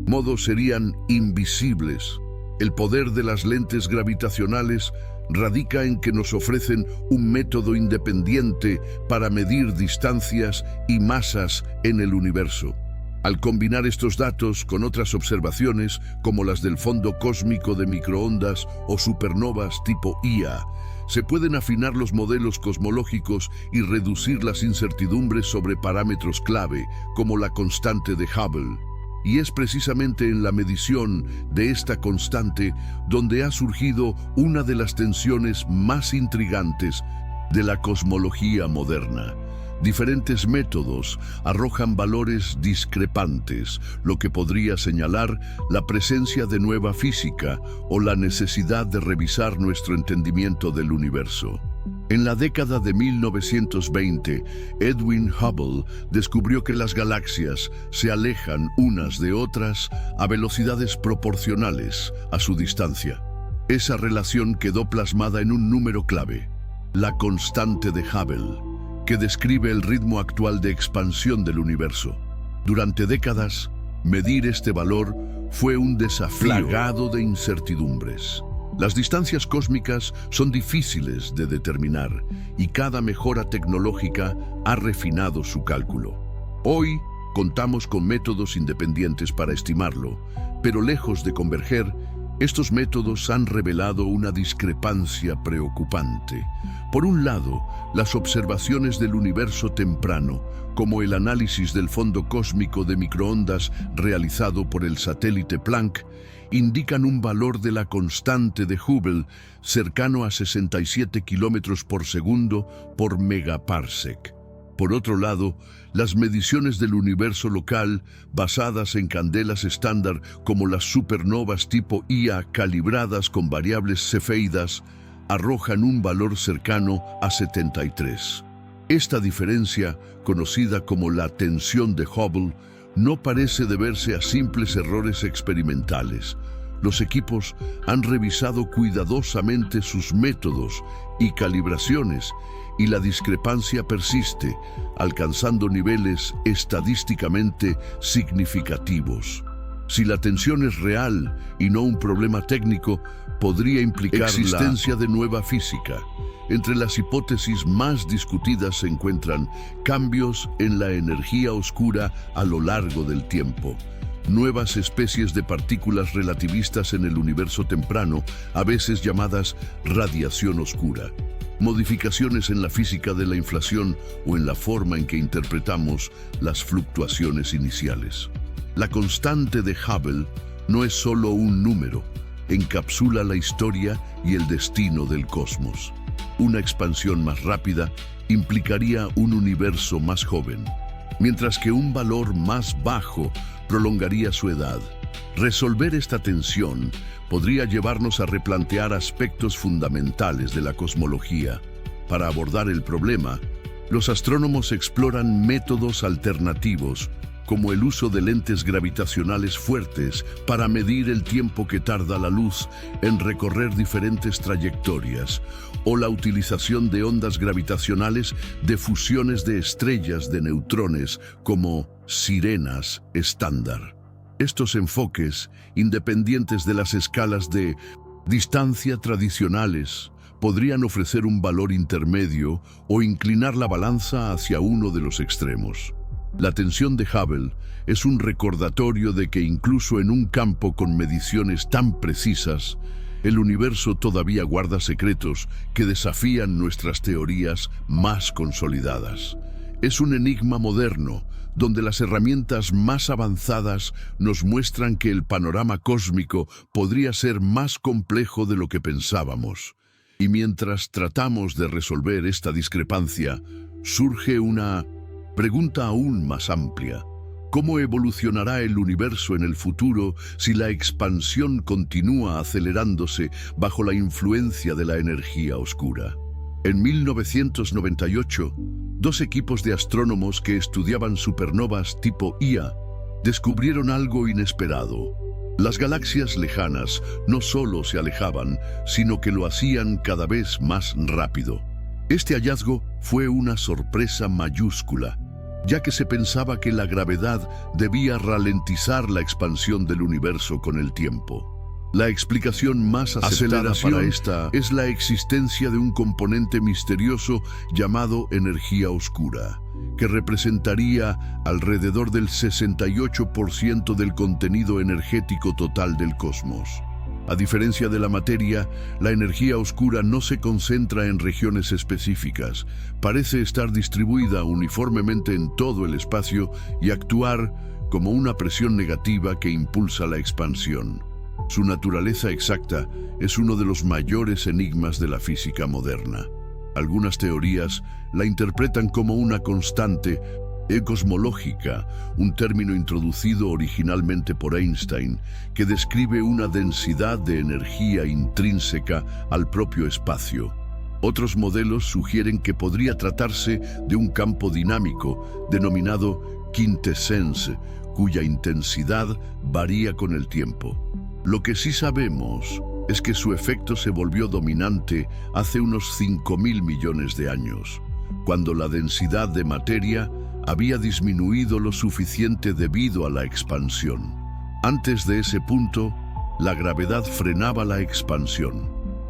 modo serían invisibles. El poder de las lentes gravitacionales radica en que nos ofrecen un método independiente para medir distancias y masas en el universo. Al combinar estos datos con otras observaciones, como las del fondo cósmico de microondas o supernovas tipo Ia, se pueden afinar los modelos cosmológicos y reducir las incertidumbres sobre parámetros clave, como la constante de Hubble. Y es precisamente en la medición de esta constante donde ha surgido una de las tensiones más intrigantes de la cosmología moderna. Diferentes métodos arrojan valores discrepantes, lo que podría señalar la presencia de nueva física o la necesidad de revisar nuestro entendimiento del universo. En la década de 1920, Edwin Hubble descubrió que las galaxias se alejan unas de otras a velocidades proporcionales a su distancia. Esa relación quedó plasmada en un número clave, la constante de Hubble, que describe el ritmo actual de expansión del universo. Durante décadas, medir este valor fue un desafío plagado de incertidumbres. Las distancias cósmicas son difíciles de determinar y cada mejora tecnológica ha refinado su cálculo. Hoy contamos con métodos independientes para estimarlo, pero lejos de converger, estos métodos han revelado una discrepancia preocupante. Por un lado, las observaciones del universo temprano, como el análisis del fondo cósmico de microondas realizado por el satélite Planck, indican un valor de la constante de Hubble cercano a 67 kilómetros por segundo por megaparsec. Por otro lado, las mediciones del universo local, basadas en candelas estándar como las supernovas tipo Ia calibradas con variables cefeidas, arrojan un valor cercano a 73. Esta diferencia, conocida como la tensión de Hubble, no parece deberse a simples errores experimentales. Los equipos han revisado cuidadosamente sus métodos y calibraciones, y la discrepancia persiste, alcanzando niveles estadísticamente significativos. Si la tensión es real y no un problema técnico, podría implicar la existencia de nueva física. Entre las hipótesis más discutidas se encuentran cambios en la energía oscura a lo largo del tiempo, nuevas especies de partículas relativistas en el universo temprano, a veces llamadas radiación oscura, modificaciones en la física de la inflación o en la forma en que interpretamos las fluctuaciones iniciales. La constante de Hubble no es solo un número, encapsula la historia y el destino del cosmos. Una expansión más rápida implicaría un universo más joven, mientras que un valor más bajo prolongaría su edad. Resolver esta tensión podría llevarnos a replantear aspectos fundamentales de la cosmología. Para abordar el problema, los astrónomos exploran métodos alternativos, como el uso de lentes gravitacionales fuertes para medir el tiempo que tarda la luz en recorrer diferentes trayectorias, o la utilización de ondas gravitacionales de fusiones de estrellas de neutrones como sirenas estándar. Estos enfoques, independientes de las escalas de distancia tradicionales, podrían ofrecer un valor intermedio o inclinar la balanza hacia uno de los extremos. La tensión de Hubble es un recordatorio de que incluso en un campo con mediciones tan precisas, el universo todavía guarda secretos que desafían nuestras teorías más consolidadas. Es un enigma moderno, donde las herramientas más avanzadas nos muestran que el panorama cósmico podría ser más complejo de lo que pensábamos. Y mientras tratamos de resolver esta discrepancia, surge una pregunta aún más amplia. ¿Cómo evolucionará el universo en el futuro si la expansión continúa acelerándose bajo la influencia de la energía oscura? En 1998, dos equipos de astrónomos que estudiaban supernovas tipo Ia descubrieron algo inesperado. Las galaxias lejanas no solo se alejaban, sino que lo hacían cada vez más rápido. Este hallazgo fue una sorpresa mayúscula, ya que se pensaba que la gravedad debía ralentizar la expansión del universo con el tiempo. La explicación más aceptada para esta es la existencia de un componente misterioso llamado energía oscura, que representaría alrededor del 68% del contenido energético total del cosmos. A diferencia de la materia, la energía oscura no se concentra en regiones específicas, parece estar distribuida uniformemente en todo el espacio y actuar como una presión negativa que impulsa la expansión. Su naturaleza exacta es uno de los mayores enigmas de la física moderna. Algunas teorías la interpretan como una constante cosmológica, un término introducido originalmente por Einstein, que describe una densidad de energía intrínseca al propio espacio. Otros modelos sugieren que podría tratarse de un campo dinámico, denominado quintessence, cuya intensidad varía con el tiempo. Lo que sí sabemos es que su efecto se volvió dominante hace unos 5.000 millones de años, cuando la densidad de materia había disminuido lo suficiente debido a la expansión. Antes de ese punto, la gravedad frenaba la expansión.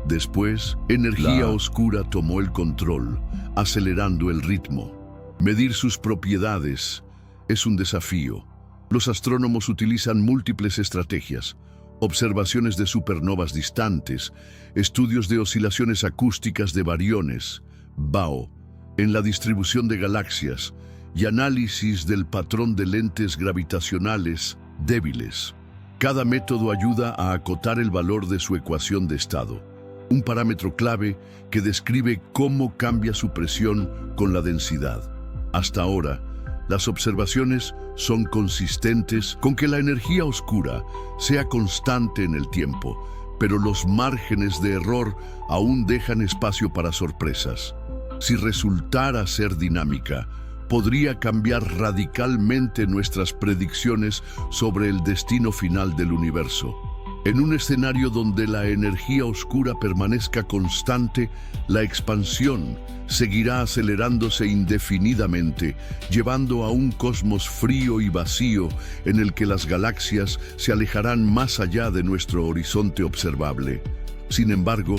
Después, energía oscura tomó el control, acelerando el ritmo. Medir sus propiedades es un desafío. Los astrónomos utilizan múltiples estrategias: observaciones de supernovas distantes, estudios de oscilaciones acústicas de bariones, BAO, en la distribución de galaxias, y análisis del patrón de lentes gravitacionales débiles. Cada método ayuda a acotar el valor de su ecuación de estado, un parámetro clave que describe cómo cambia su presión con la densidad. Hasta ahora, las observaciones son consistentes con que la energía oscura sea constante en el tiempo, pero los márgenes de error aún dejan espacio para sorpresas. Si resultara ser dinámica, podría cambiar radicalmente nuestras predicciones sobre el destino final del universo. En un escenario donde la energía oscura permanezca constante, la expansión seguirá acelerándose indefinidamente, llevando a un cosmos frío y vacío en el que las galaxias se alejarán más allá de nuestro horizonte observable. Sin embargo,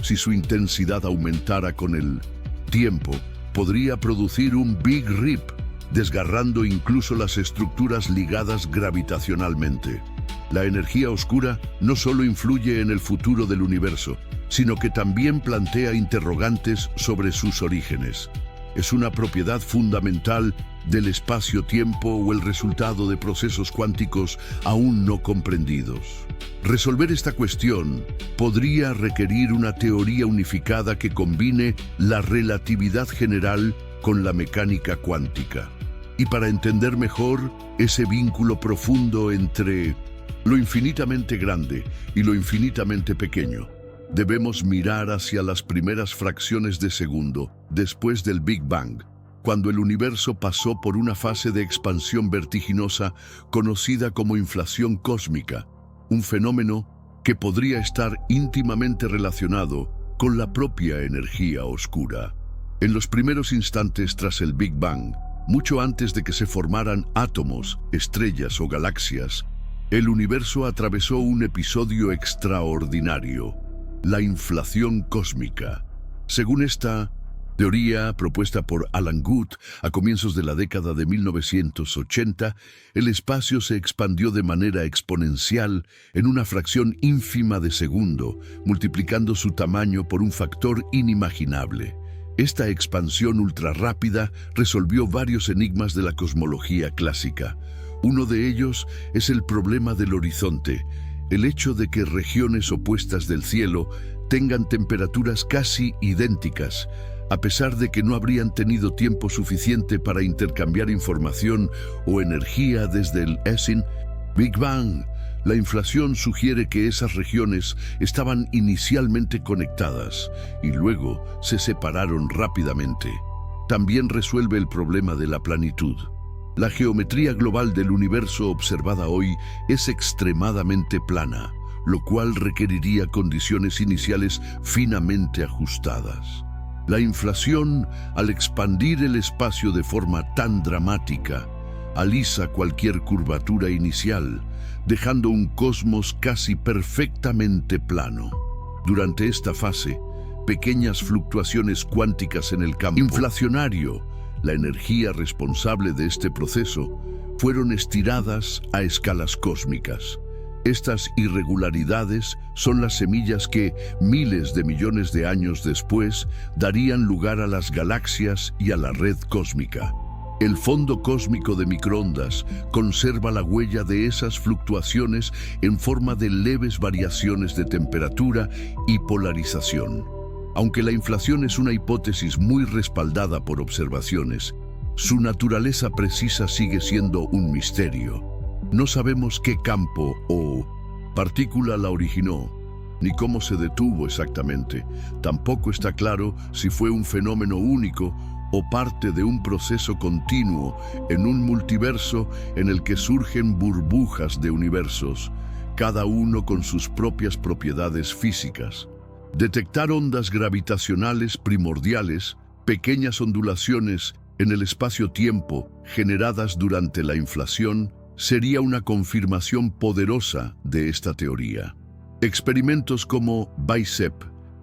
si su intensidad aumentara con el tiempo, podría producir un Big Rip, desgarrando incluso las estructuras ligadas gravitacionalmente. La energía oscura no solo influye en el futuro del universo, sino que también plantea interrogantes sobre sus orígenes. ¿Es una propiedad fundamental del espacio-tiempo o el resultado de procesos cuánticos aún no comprendidos? Resolver esta cuestión podría requerir una teoría unificada que combine la relatividad general con la mecánica cuántica. Y para entender mejor ese vínculo profundo entre lo infinitamente grande y lo infinitamente pequeño, debemos mirar hacia las primeras fracciones de segundo después del Big Bang, cuando el universo pasó por una fase de expansión vertiginosa conocida como inflación cósmica, un fenómeno que podría estar íntimamente relacionado con la propia energía oscura. En los primeros instantes tras el Big Bang, mucho antes de que se formaran átomos, estrellas o galaxias, el universo atravesó un episodio extraordinario: la inflación cósmica. Según esta teoría propuesta por Alan Guth a comienzos de la década de 1980, el espacio se expandió de manera exponencial en una fracción ínfima de segundo, multiplicando su tamaño por un factor inimaginable. Esta expansión ultrarrápida resolvió varios enigmas de la cosmología clásica. Uno de ellos es el problema del horizonte, el hecho de que regiones opuestas del cielo tengan temperaturas casi idénticas, a pesar de que no habrían tenido tiempo suficiente para intercambiar información o energía desde el Big Bang. La inflación sugiere que esas regiones estaban inicialmente conectadas y luego se separaron rápidamente. También resuelve el problema de la planitud. La geometría global del universo observada hoy es extremadamente plana, lo cual requeriría condiciones iniciales finamente ajustadas. La inflación, al expandir el espacio de forma tan dramática, alisa cualquier curvatura inicial, dejando un cosmos casi perfectamente plano. Durante esta fase, pequeñas fluctuaciones cuánticas en el campo inflacionario, la energía responsable de este proceso, fueron estiradas a escalas cósmicas. Estas irregularidades son las semillas que, miles de millones de años después, darían lugar a las galaxias y a la red cósmica. El fondo cósmico de microondas conserva la huella de esas fluctuaciones en forma de leves variaciones de temperatura y polarización. Aunque la inflación es una hipótesis muy respaldada por observaciones, su naturaleza precisa sigue siendo un misterio. No sabemos qué campo o partícula la originó, ni cómo se detuvo exactamente. Tampoco está claro si fue un fenómeno único o parte de un proceso continuo en un multiverso en el que surgen burbujas de universos, cada uno con sus propias propiedades físicas. Detectar ondas gravitacionales primordiales, pequeñas ondulaciones en el espacio-tiempo generadas durante la inflación, sería una confirmación poderosa de esta teoría. Experimentos como BICEP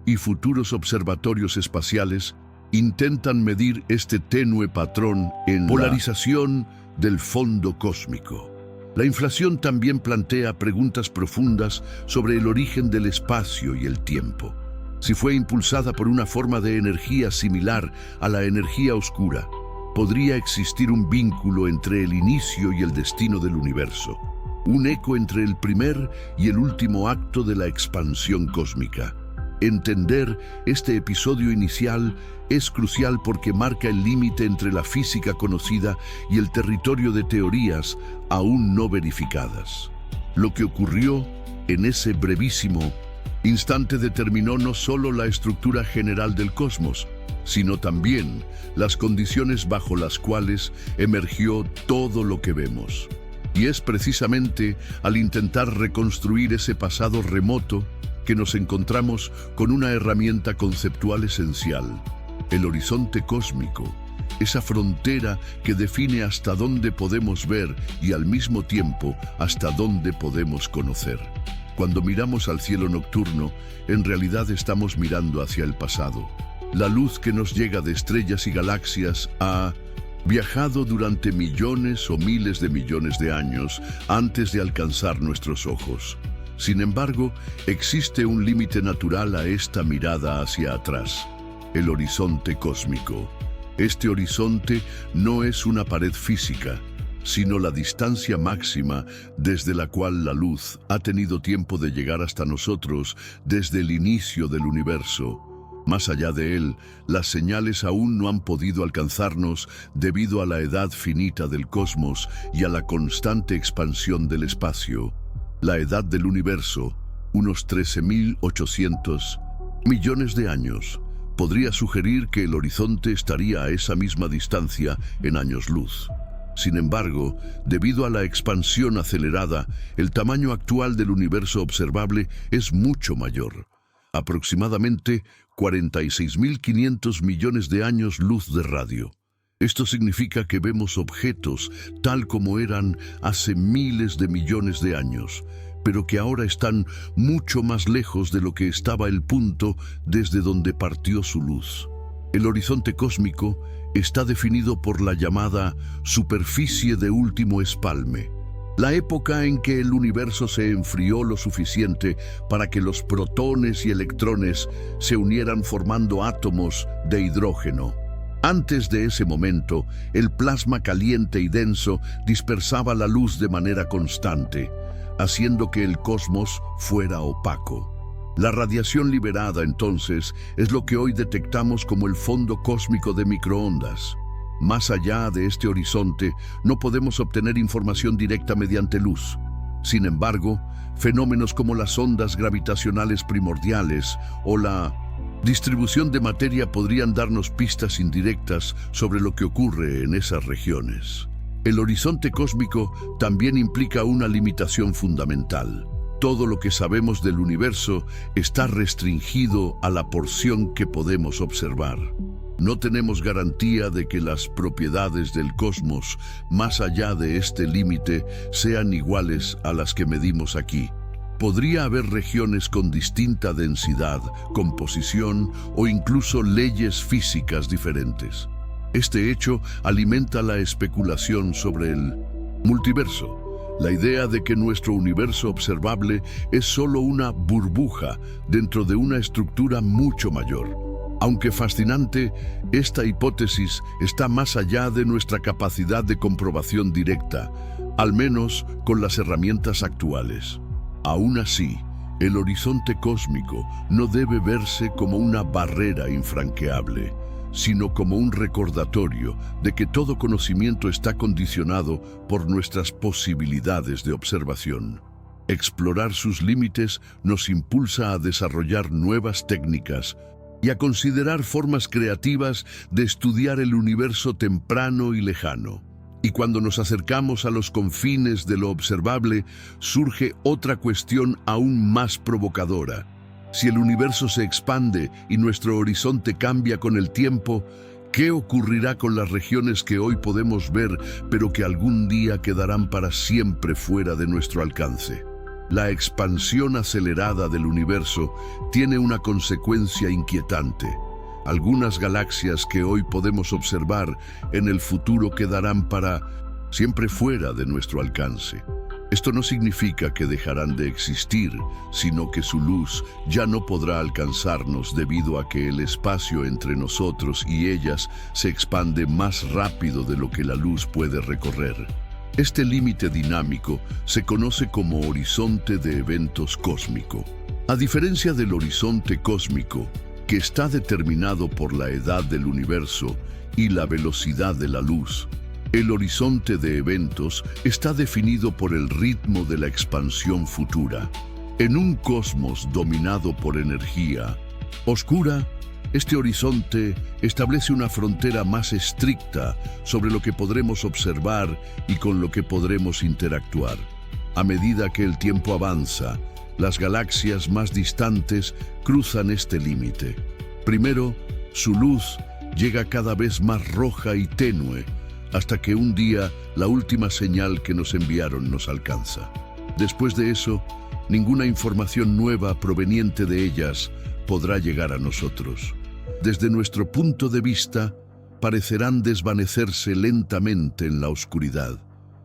y futuros observatorios espaciales intentan medir este tenue patrón en polarización del fondo cósmico. La inflación también plantea preguntas profundas sobre el origen del espacio y el tiempo. Si fue impulsada por una forma de energía similar a la energía oscura, podría existir un vínculo entre el inicio y el destino del universo, un eco entre el primer y el último acto de la expansión cósmica. Entender este episodio inicial es crucial porque marca el límite entre la física conocida y el territorio de teorías aún no verificadas. Lo que ocurrió en ese brevísimo instante determinó no solo la estructura general del cosmos, sino también las condiciones bajo las cuales emergió todo lo que vemos. Y es precisamente al intentar reconstruir ese pasado remoto que nos encontramos con una herramienta conceptual esencial: el horizonte cósmico, esa frontera que define hasta dónde podemos ver y al mismo tiempo hasta dónde podemos conocer. Cuando miramos al cielo nocturno, en realidad estamos mirando hacia el pasado. La luz que nos llega de estrellas y galaxias ha viajado durante millones o miles de millones de años antes de alcanzar nuestros ojos. Sin embargo, existe un límite natural a esta mirada hacia atrás: el horizonte cósmico. Este horizonte no es una pared física, sino la distancia máxima desde la cual la luz ha tenido tiempo de llegar hasta nosotros desde el inicio del universo. Más allá de él, las señales aún no han podido alcanzarnos debido a la edad finita del cosmos y a la constante expansión del espacio. La edad del universo, unos 13.800 millones de años, podría sugerir que el horizonte estaría a esa misma distancia en años luz. Sin embargo, debido a la expansión acelerada, el tamaño actual del universo observable es mucho mayor, aproximadamente 46.500 millones de años luz de radio. Esto significa que vemos objetos tal como eran hace miles de millones de años, pero que ahora están mucho más lejos de lo que estaba el punto desde donde partió su luz. El horizonte cósmico está definido por la llamada superficie de último espalme, la época en que el universo se enfrió lo suficiente para que los protones y electrones se unieran formando átomos de hidrógeno. Antes de ese momento, el plasma caliente y denso dispersaba la luz de manera constante, haciendo que el cosmos fuera opaco. La radiación liberada, entonces, es lo que hoy detectamos como el fondo cósmico de microondas. Más allá de este horizonte, no podemos obtener información directa mediante luz. Sin embargo, fenómenos como las ondas gravitacionales primordiales o la distribución de materia podrían darnos pistas indirectas sobre lo que ocurre en esas regiones. El horizonte cósmico también implica una limitación fundamental. Todo lo que sabemos del universo está restringido a la porción que podemos observar. No tenemos garantía de que las propiedades del cosmos, más allá de este límite, sean iguales a las que medimos aquí. Podría haber regiones con distinta densidad, composición o incluso leyes físicas diferentes. Este hecho alimenta la especulación sobre el multiverso, la idea de que nuestro universo observable es solo una burbuja dentro de una estructura mucho mayor. Aunque fascinante, esta hipótesis está más allá de nuestra capacidad de comprobación directa, al menos con las herramientas actuales. Aún así, el horizonte cósmico no debe verse como una barrera infranqueable, sino como un recordatorio de que todo conocimiento está condicionado por nuestras posibilidades de observación. Explorar sus límites nos impulsa a desarrollar nuevas técnicas y a considerar formas creativas de estudiar el universo temprano y lejano. Y cuando nos acercamos a los confines de lo observable, surge otra cuestión aún más provocadora. Si el universo se expande y nuestro horizonte cambia con el tiempo, ¿qué ocurrirá con las regiones que hoy podemos ver, pero que algún día quedarán para siempre fuera de nuestro alcance? La expansión acelerada del universo tiene una consecuencia inquietante. Algunas galaxias que hoy podemos observar en el futuro quedarán para siempre fuera de nuestro alcance. Esto no significa que dejarán de existir, sino que su luz ya no podrá alcanzarnos debido a que el espacio entre nosotros y ellas se expande más rápido de lo que la luz puede recorrer. Este límite dinámico se conoce como horizonte de eventos cósmico. A diferencia del horizonte cósmico, que está determinado por la edad del universo y la velocidad de la luz, el horizonte de eventos está definido por el ritmo de la expansión futura. En un cosmos dominado por energía oscura, este horizonte establece una frontera más estricta sobre lo que podremos observar y con lo que podremos interactuar. A medida que el tiempo avanza, las galaxias más distantes cruzan este límite. Primero, su luz llega cada vez más roja y tenue, hasta que un día la última señal que nos enviaron nos alcanza. Después de eso, ninguna información nueva proveniente de ellas podrá llegar a nosotros. Desde nuestro punto de vista, parecerán desvanecerse lentamente en la oscuridad.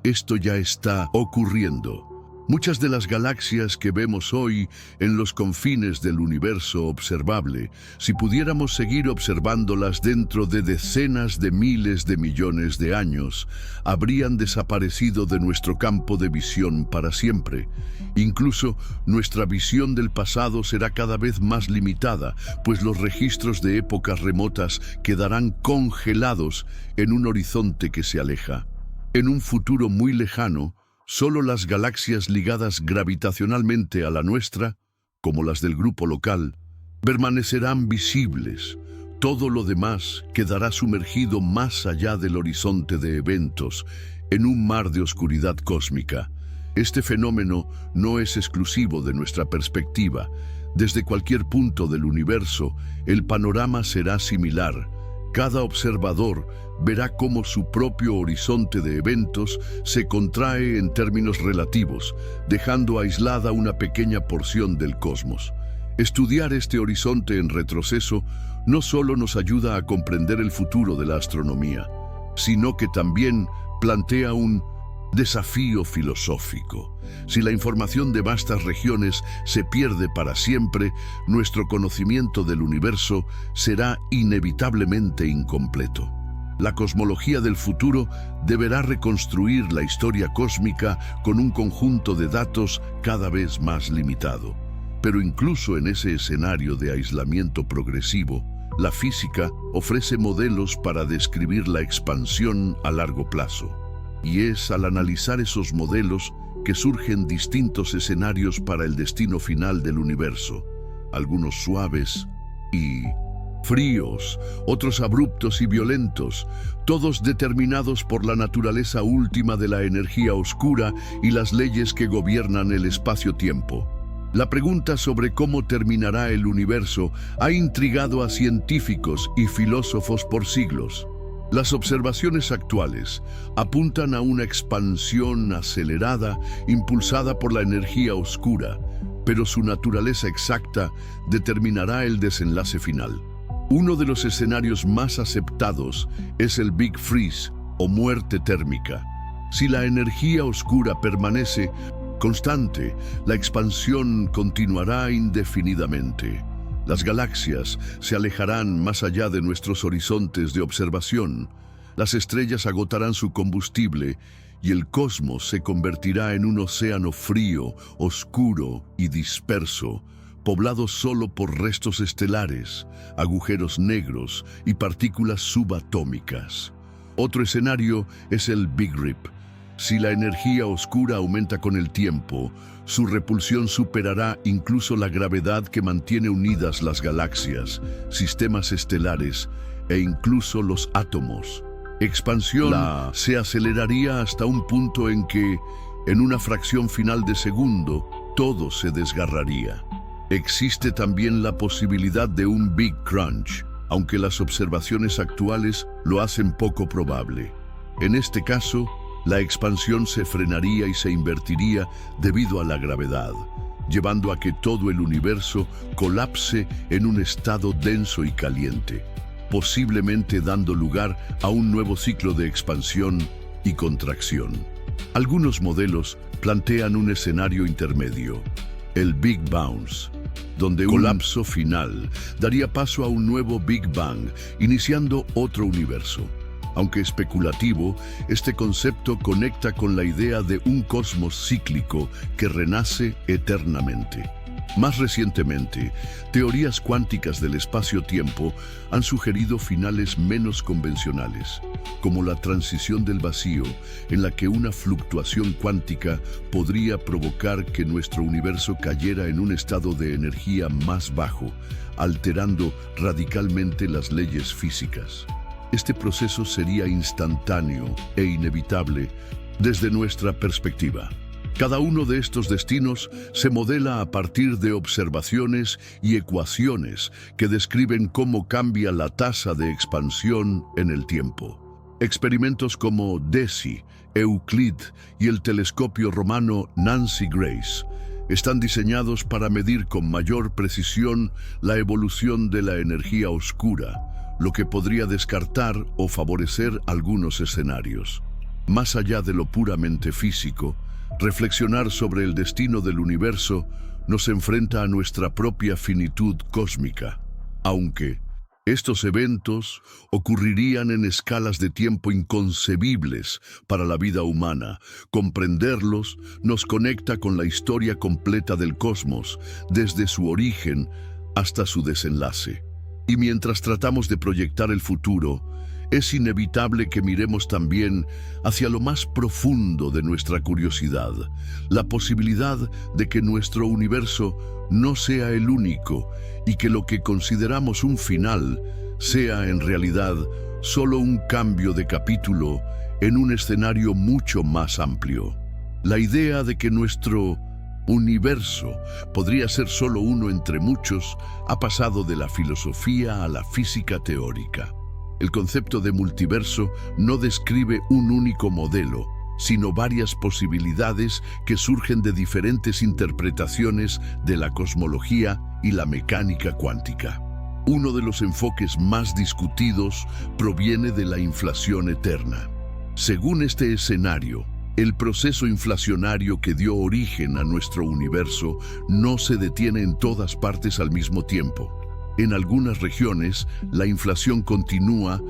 Esto ya está ocurriendo. Muchas de las galaxias que vemos hoy en los confines del universo observable, si pudiéramos seguir observándolas dentro de decenas de miles de millones de años, habrían desaparecido de nuestro campo de visión para siempre. Incluso nuestra visión del pasado será cada vez más limitada, pues los registros de épocas remotas quedarán congelados en un horizonte que se aleja. En un futuro muy lejano, solo las galaxias ligadas gravitacionalmente a la nuestra, como las del grupo local, permanecerán visibles. Todo lo demás quedará sumergido más allá del horizonte de eventos, en un mar de oscuridad cósmica. Este fenómeno no es exclusivo de nuestra perspectiva. Desde cualquier punto del universo, el panorama será similar. Cada observador verá cómo su propio horizonte de eventos se contrae en términos relativos, dejando aislada una pequeña porción del cosmos. Estudiar este horizonte en retroceso no solo nos ayuda a comprender el futuro de la astronomía, sino que también plantea un desafío filosófico. Si la información de vastas regiones se pierde para siempre, nuestro conocimiento del universo será inevitablemente incompleto. La cosmología del futuro deberá reconstruir la historia cósmica con un conjunto de datos cada vez más limitado. Pero incluso en ese escenario de aislamiento progresivo, la física ofrece modelos para describir la expansión a largo plazo. Y es al analizar esos modelos que surgen distintos escenarios para el destino final del universo, algunos suaves y fríos, otros abruptos y violentos, todos determinados por la naturaleza última de la energía oscura y las leyes que gobiernan el espacio-tiempo. La pregunta sobre cómo terminará el universo ha intrigado a científicos y filósofos por siglos. Las observaciones actuales apuntan a una expansión acelerada impulsada por la energía oscura, pero su naturaleza exacta determinará el desenlace final. Uno de los escenarios más aceptados es el Big Freeze o muerte térmica. Si la energía oscura permanece constante, la expansión continuará indefinidamente. Las galaxias se alejarán más allá de nuestros horizontes de observación. Las estrellas agotarán su combustible y el cosmos se convertirá en un océano frío, oscuro y disperso, poblado solo por restos estelares, agujeros negros y partículas subatómicas. Otro escenario es el Big Rip. Si la energía oscura aumenta con el tiempo, su repulsión superará incluso la gravedad que mantiene unidas las galaxias, sistemas estelares e incluso los átomos. Expansión se aceleraría hasta un punto en que, en una fracción final de segundo, todo se desgarraría. Existe también la posibilidad de un Big Crunch, aunque las observaciones actuales lo hacen poco probable. En este caso, la expansión se frenaría y se invertiría debido a la gravedad, llevando a que todo el universo colapse en un estado denso y caliente, posiblemente dando lugar a un nuevo ciclo de expansión y contracción. Algunos modelos plantean un escenario intermedio, el Big Bounce, donde un colapso final daría paso a un nuevo Big Bang, iniciando otro universo. Aunque especulativo, este concepto conecta con la idea de un cosmos cíclico que renace eternamente. Más recientemente, teorías cuánticas del espacio-tiempo han sugerido finales menos convencionales, como la transición del vacío, en la que una fluctuación cuántica podría provocar que nuestro universo cayera en un estado de energía más bajo, alterando radicalmente las leyes físicas. Este proceso sería instantáneo e inevitable desde nuestra perspectiva. Cada uno de estos destinos se modela a partir de observaciones y ecuaciones que describen cómo cambia la tasa de expansión en el tiempo. Experimentos como DESI, Euclid y el telescopio romano Nancy Grace están diseñados para medir con mayor precisión la evolución de la energía oscura, lo que podría descartar o favorecer algunos escenarios. Más allá de lo puramente físico, reflexionar sobre el destino del universo nos enfrenta a nuestra propia finitud cósmica. Aunque estos eventos ocurrirían en escalas de tiempo inconcebibles para la vida humana, comprenderlos nos conecta con la historia completa del cosmos, desde su origen hasta su desenlace. Y mientras tratamos de proyectar el futuro, es inevitable que miremos también hacia lo más profundo de nuestra curiosidad, la posibilidad de que nuestro universo no sea el único y que lo que consideramos un final sea en realidad solo un cambio de capítulo en un escenario mucho más amplio. La idea de que nuestro universo podría ser solo uno entre muchos ha pasado de la filosofía a la física teórica. El concepto de multiverso no describe un único modelo, sino varias posibilidades que surgen de diferentes interpretaciones de la cosmología y la mecánica cuántica. Uno de los enfoques más discutidos proviene de la inflación eterna. Según este escenario, el proceso inflacionario que dio origen a nuestro universo no se detiene en todas partes al mismo tiempo. En algunas regiones, la inflación continúa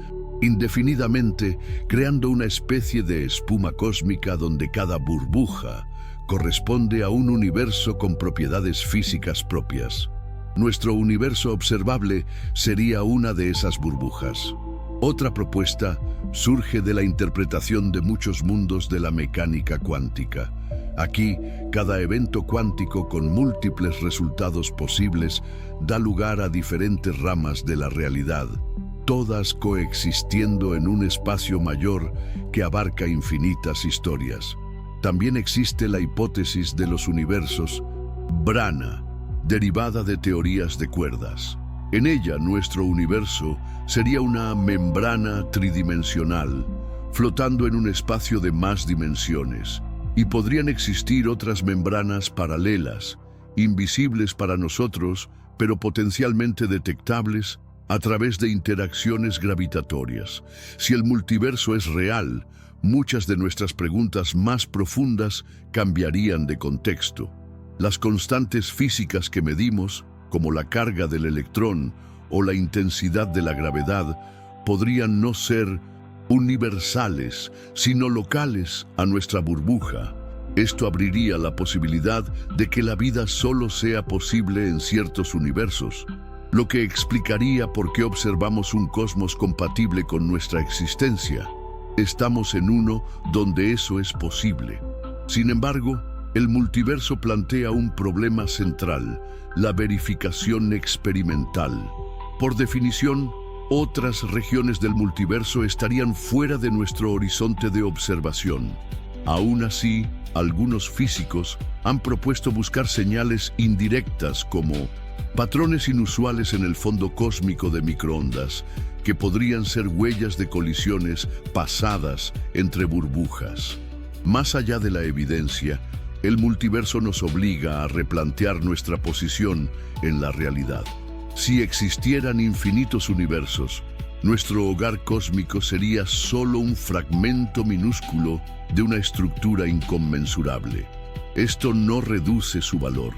indefinidamente, creando una especie de espuma cósmica donde cada burbuja corresponde a un universo con propiedades físicas propias. Nuestro universo observable sería una de esas burbujas. Otra propuesta surge de la interpretación de muchos mundos de la mecánica cuántica. Aquí, cada evento cuántico con múltiples resultados posibles da lugar a diferentes ramas de la realidad, todas coexistiendo en un espacio mayor que abarca infinitas historias. También existe la hipótesis de los universos Brana, derivada de teorías de cuerdas. En ella, nuestro universo sería una membrana tridimensional, flotando en un espacio de más dimensiones, y podrían existir otras membranas paralelas, invisibles para nosotros, pero potencialmente detectables a través de interacciones gravitatorias. Si el multiverso es real, muchas de nuestras preguntas más profundas cambiarían de contexto. Las constantes físicas que medimos como la carga del electrón o la intensidad de la gravedad, podrían no ser universales, sino locales a nuestra burbuja. Esto abriría la posibilidad de que la vida solo sea posible en ciertos universos, lo que explicaría por qué observamos un cosmos compatible con nuestra existencia. Estamos en uno donde eso es posible. Sin embargo, el multiverso plantea un problema central: la verificación experimental. Por definición, otras regiones del multiverso estarían fuera de nuestro horizonte de observación. Aún así, algunos físicos han propuesto buscar señales indirectas como patrones inusuales en el fondo cósmico de microondas, que podrían ser huellas de colisiones pasadas entre burbujas. Más allá de la evidencia, el multiverso nos obliga a replantear nuestra posición en la realidad. Si existieran infinitos universos, nuestro hogar cósmico sería solo un fragmento minúsculo de una estructura inconmensurable. Esto no reduce su valor,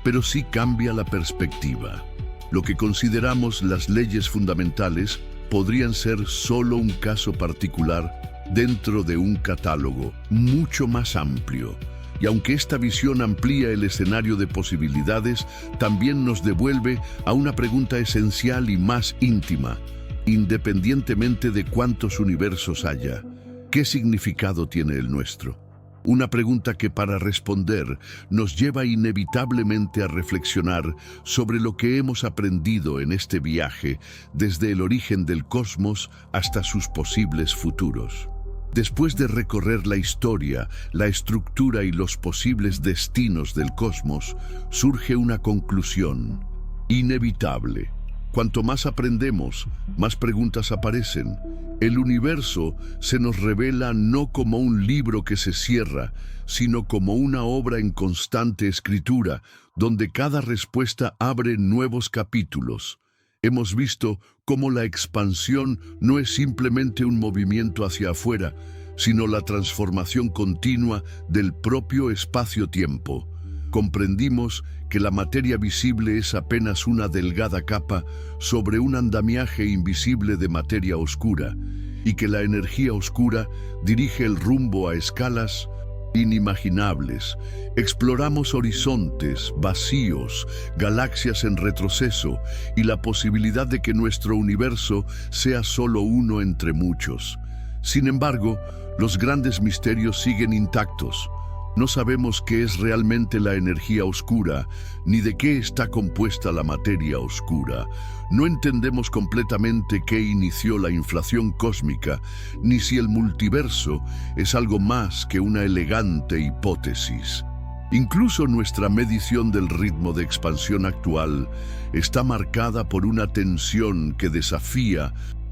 pero sí cambia la perspectiva. Lo que consideramos las leyes fundamentales podrían ser solo un caso particular dentro de un catálogo mucho más amplio. Y aunque esta visión amplía el escenario de posibilidades, también nos devuelve a una pregunta esencial y más íntima. Independientemente de cuántos universos haya, ¿qué significado tiene el nuestro? Una pregunta que, para responder, nos lleva inevitablemente a reflexionar sobre lo que hemos aprendido en este viaje, desde el origen del cosmos hasta sus posibles futuros. Después de recorrer la historia, la estructura y los posibles destinos del cosmos, surge una conclusión inevitable. Cuanto más aprendemos, más preguntas aparecen. El universo se nos revela no como un libro que se cierra, sino como una obra en constante escritura, donde cada respuesta abre nuevos capítulos. Hemos visto cómo la expansión no es simplemente un movimiento hacia afuera, sino la transformación continua del propio espacio-tiempo. Comprendimos que la materia visible es apenas una delgada capa sobre un andamiaje invisible de materia oscura, y que la energía oscura dirige el rumbo a escalas inimaginables. Exploramos horizontes, vacíos, galaxias en retroceso y la posibilidad de que nuestro universo sea solo uno entre muchos. Sin embargo, los grandes misterios siguen intactos. No sabemos qué es realmente la energía oscura, ni de qué está compuesta la materia oscura. No entendemos completamente qué inició la inflación cósmica, ni si el multiverso es algo más que una elegante hipótesis. Incluso nuestra medición del ritmo de expansión actual está marcada por una tensión que desafía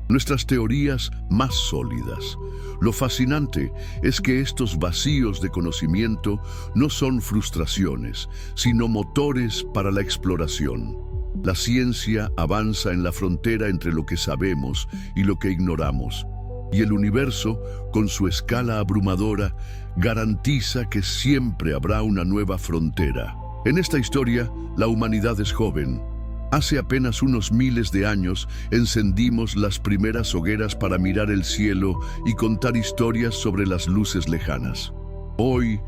nuestras teorías más sólidas. Lo fascinante es que estos vacíos de conocimiento no son frustraciones, sino motores para la exploración. La ciencia avanza en la frontera entre lo que sabemos y lo que ignoramos, y el universo, con su escala abrumadora, garantiza que siempre habrá una nueva frontera. En esta historia, la humanidad es joven. Hace apenas unos miles de años encendimos las primeras hogueras para mirar el cielo y contar historias sobre las luces lejanas. Hoy,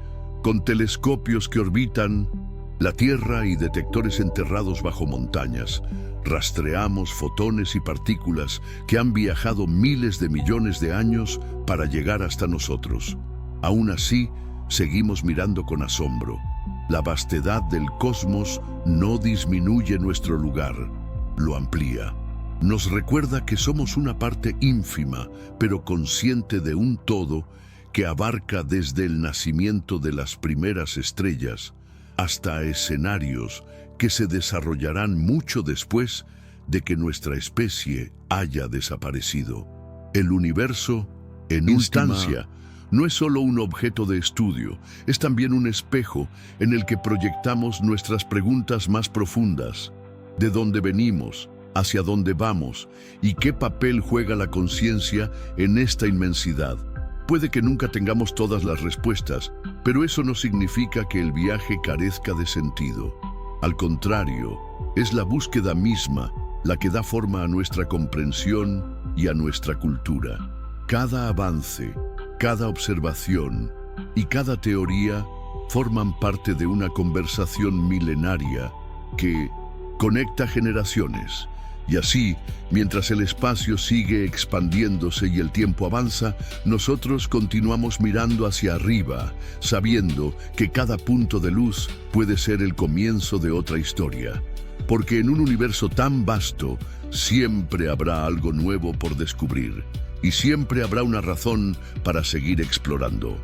con telescopios que orbitan la Tierra y detectores enterrados bajo montañas, rastreamos fotones y partículas que han viajado miles de millones de años para llegar hasta nosotros. Aún así, seguimos mirando con asombro. La vastedad del cosmos no disminuye nuestro lugar, lo amplía. Nos recuerda que somos una parte ínfima, pero consciente de un todo que abarca desde el nacimiento de las primeras estrellas hasta escenarios que se desarrollarán mucho después de que nuestra especie haya desaparecido. El universo, en instancia, no es solo un objeto de estudio, es también un espejo en el que proyectamos nuestras preguntas más profundas. ¿De dónde venimos? ¿Hacia dónde vamos? ¿Y qué papel juega la conciencia en esta inmensidad? Puede que nunca tengamos todas las respuestas, pero eso no significa que el viaje carezca de sentido. Al contrario, es la búsqueda misma la que da forma a nuestra comprensión y a nuestra cultura. Cada avance, cada observación y cada teoría forman parte de una conversación milenaria que conecta generaciones. Y así, mientras el espacio sigue expandiéndose y el tiempo avanza, nosotros continuamos mirando hacia arriba, sabiendo que cada punto de luz puede ser el comienzo de otra historia. Porque en un universo tan vasto, siempre habrá algo nuevo por descubrir, y siempre habrá una razón para seguir explorando.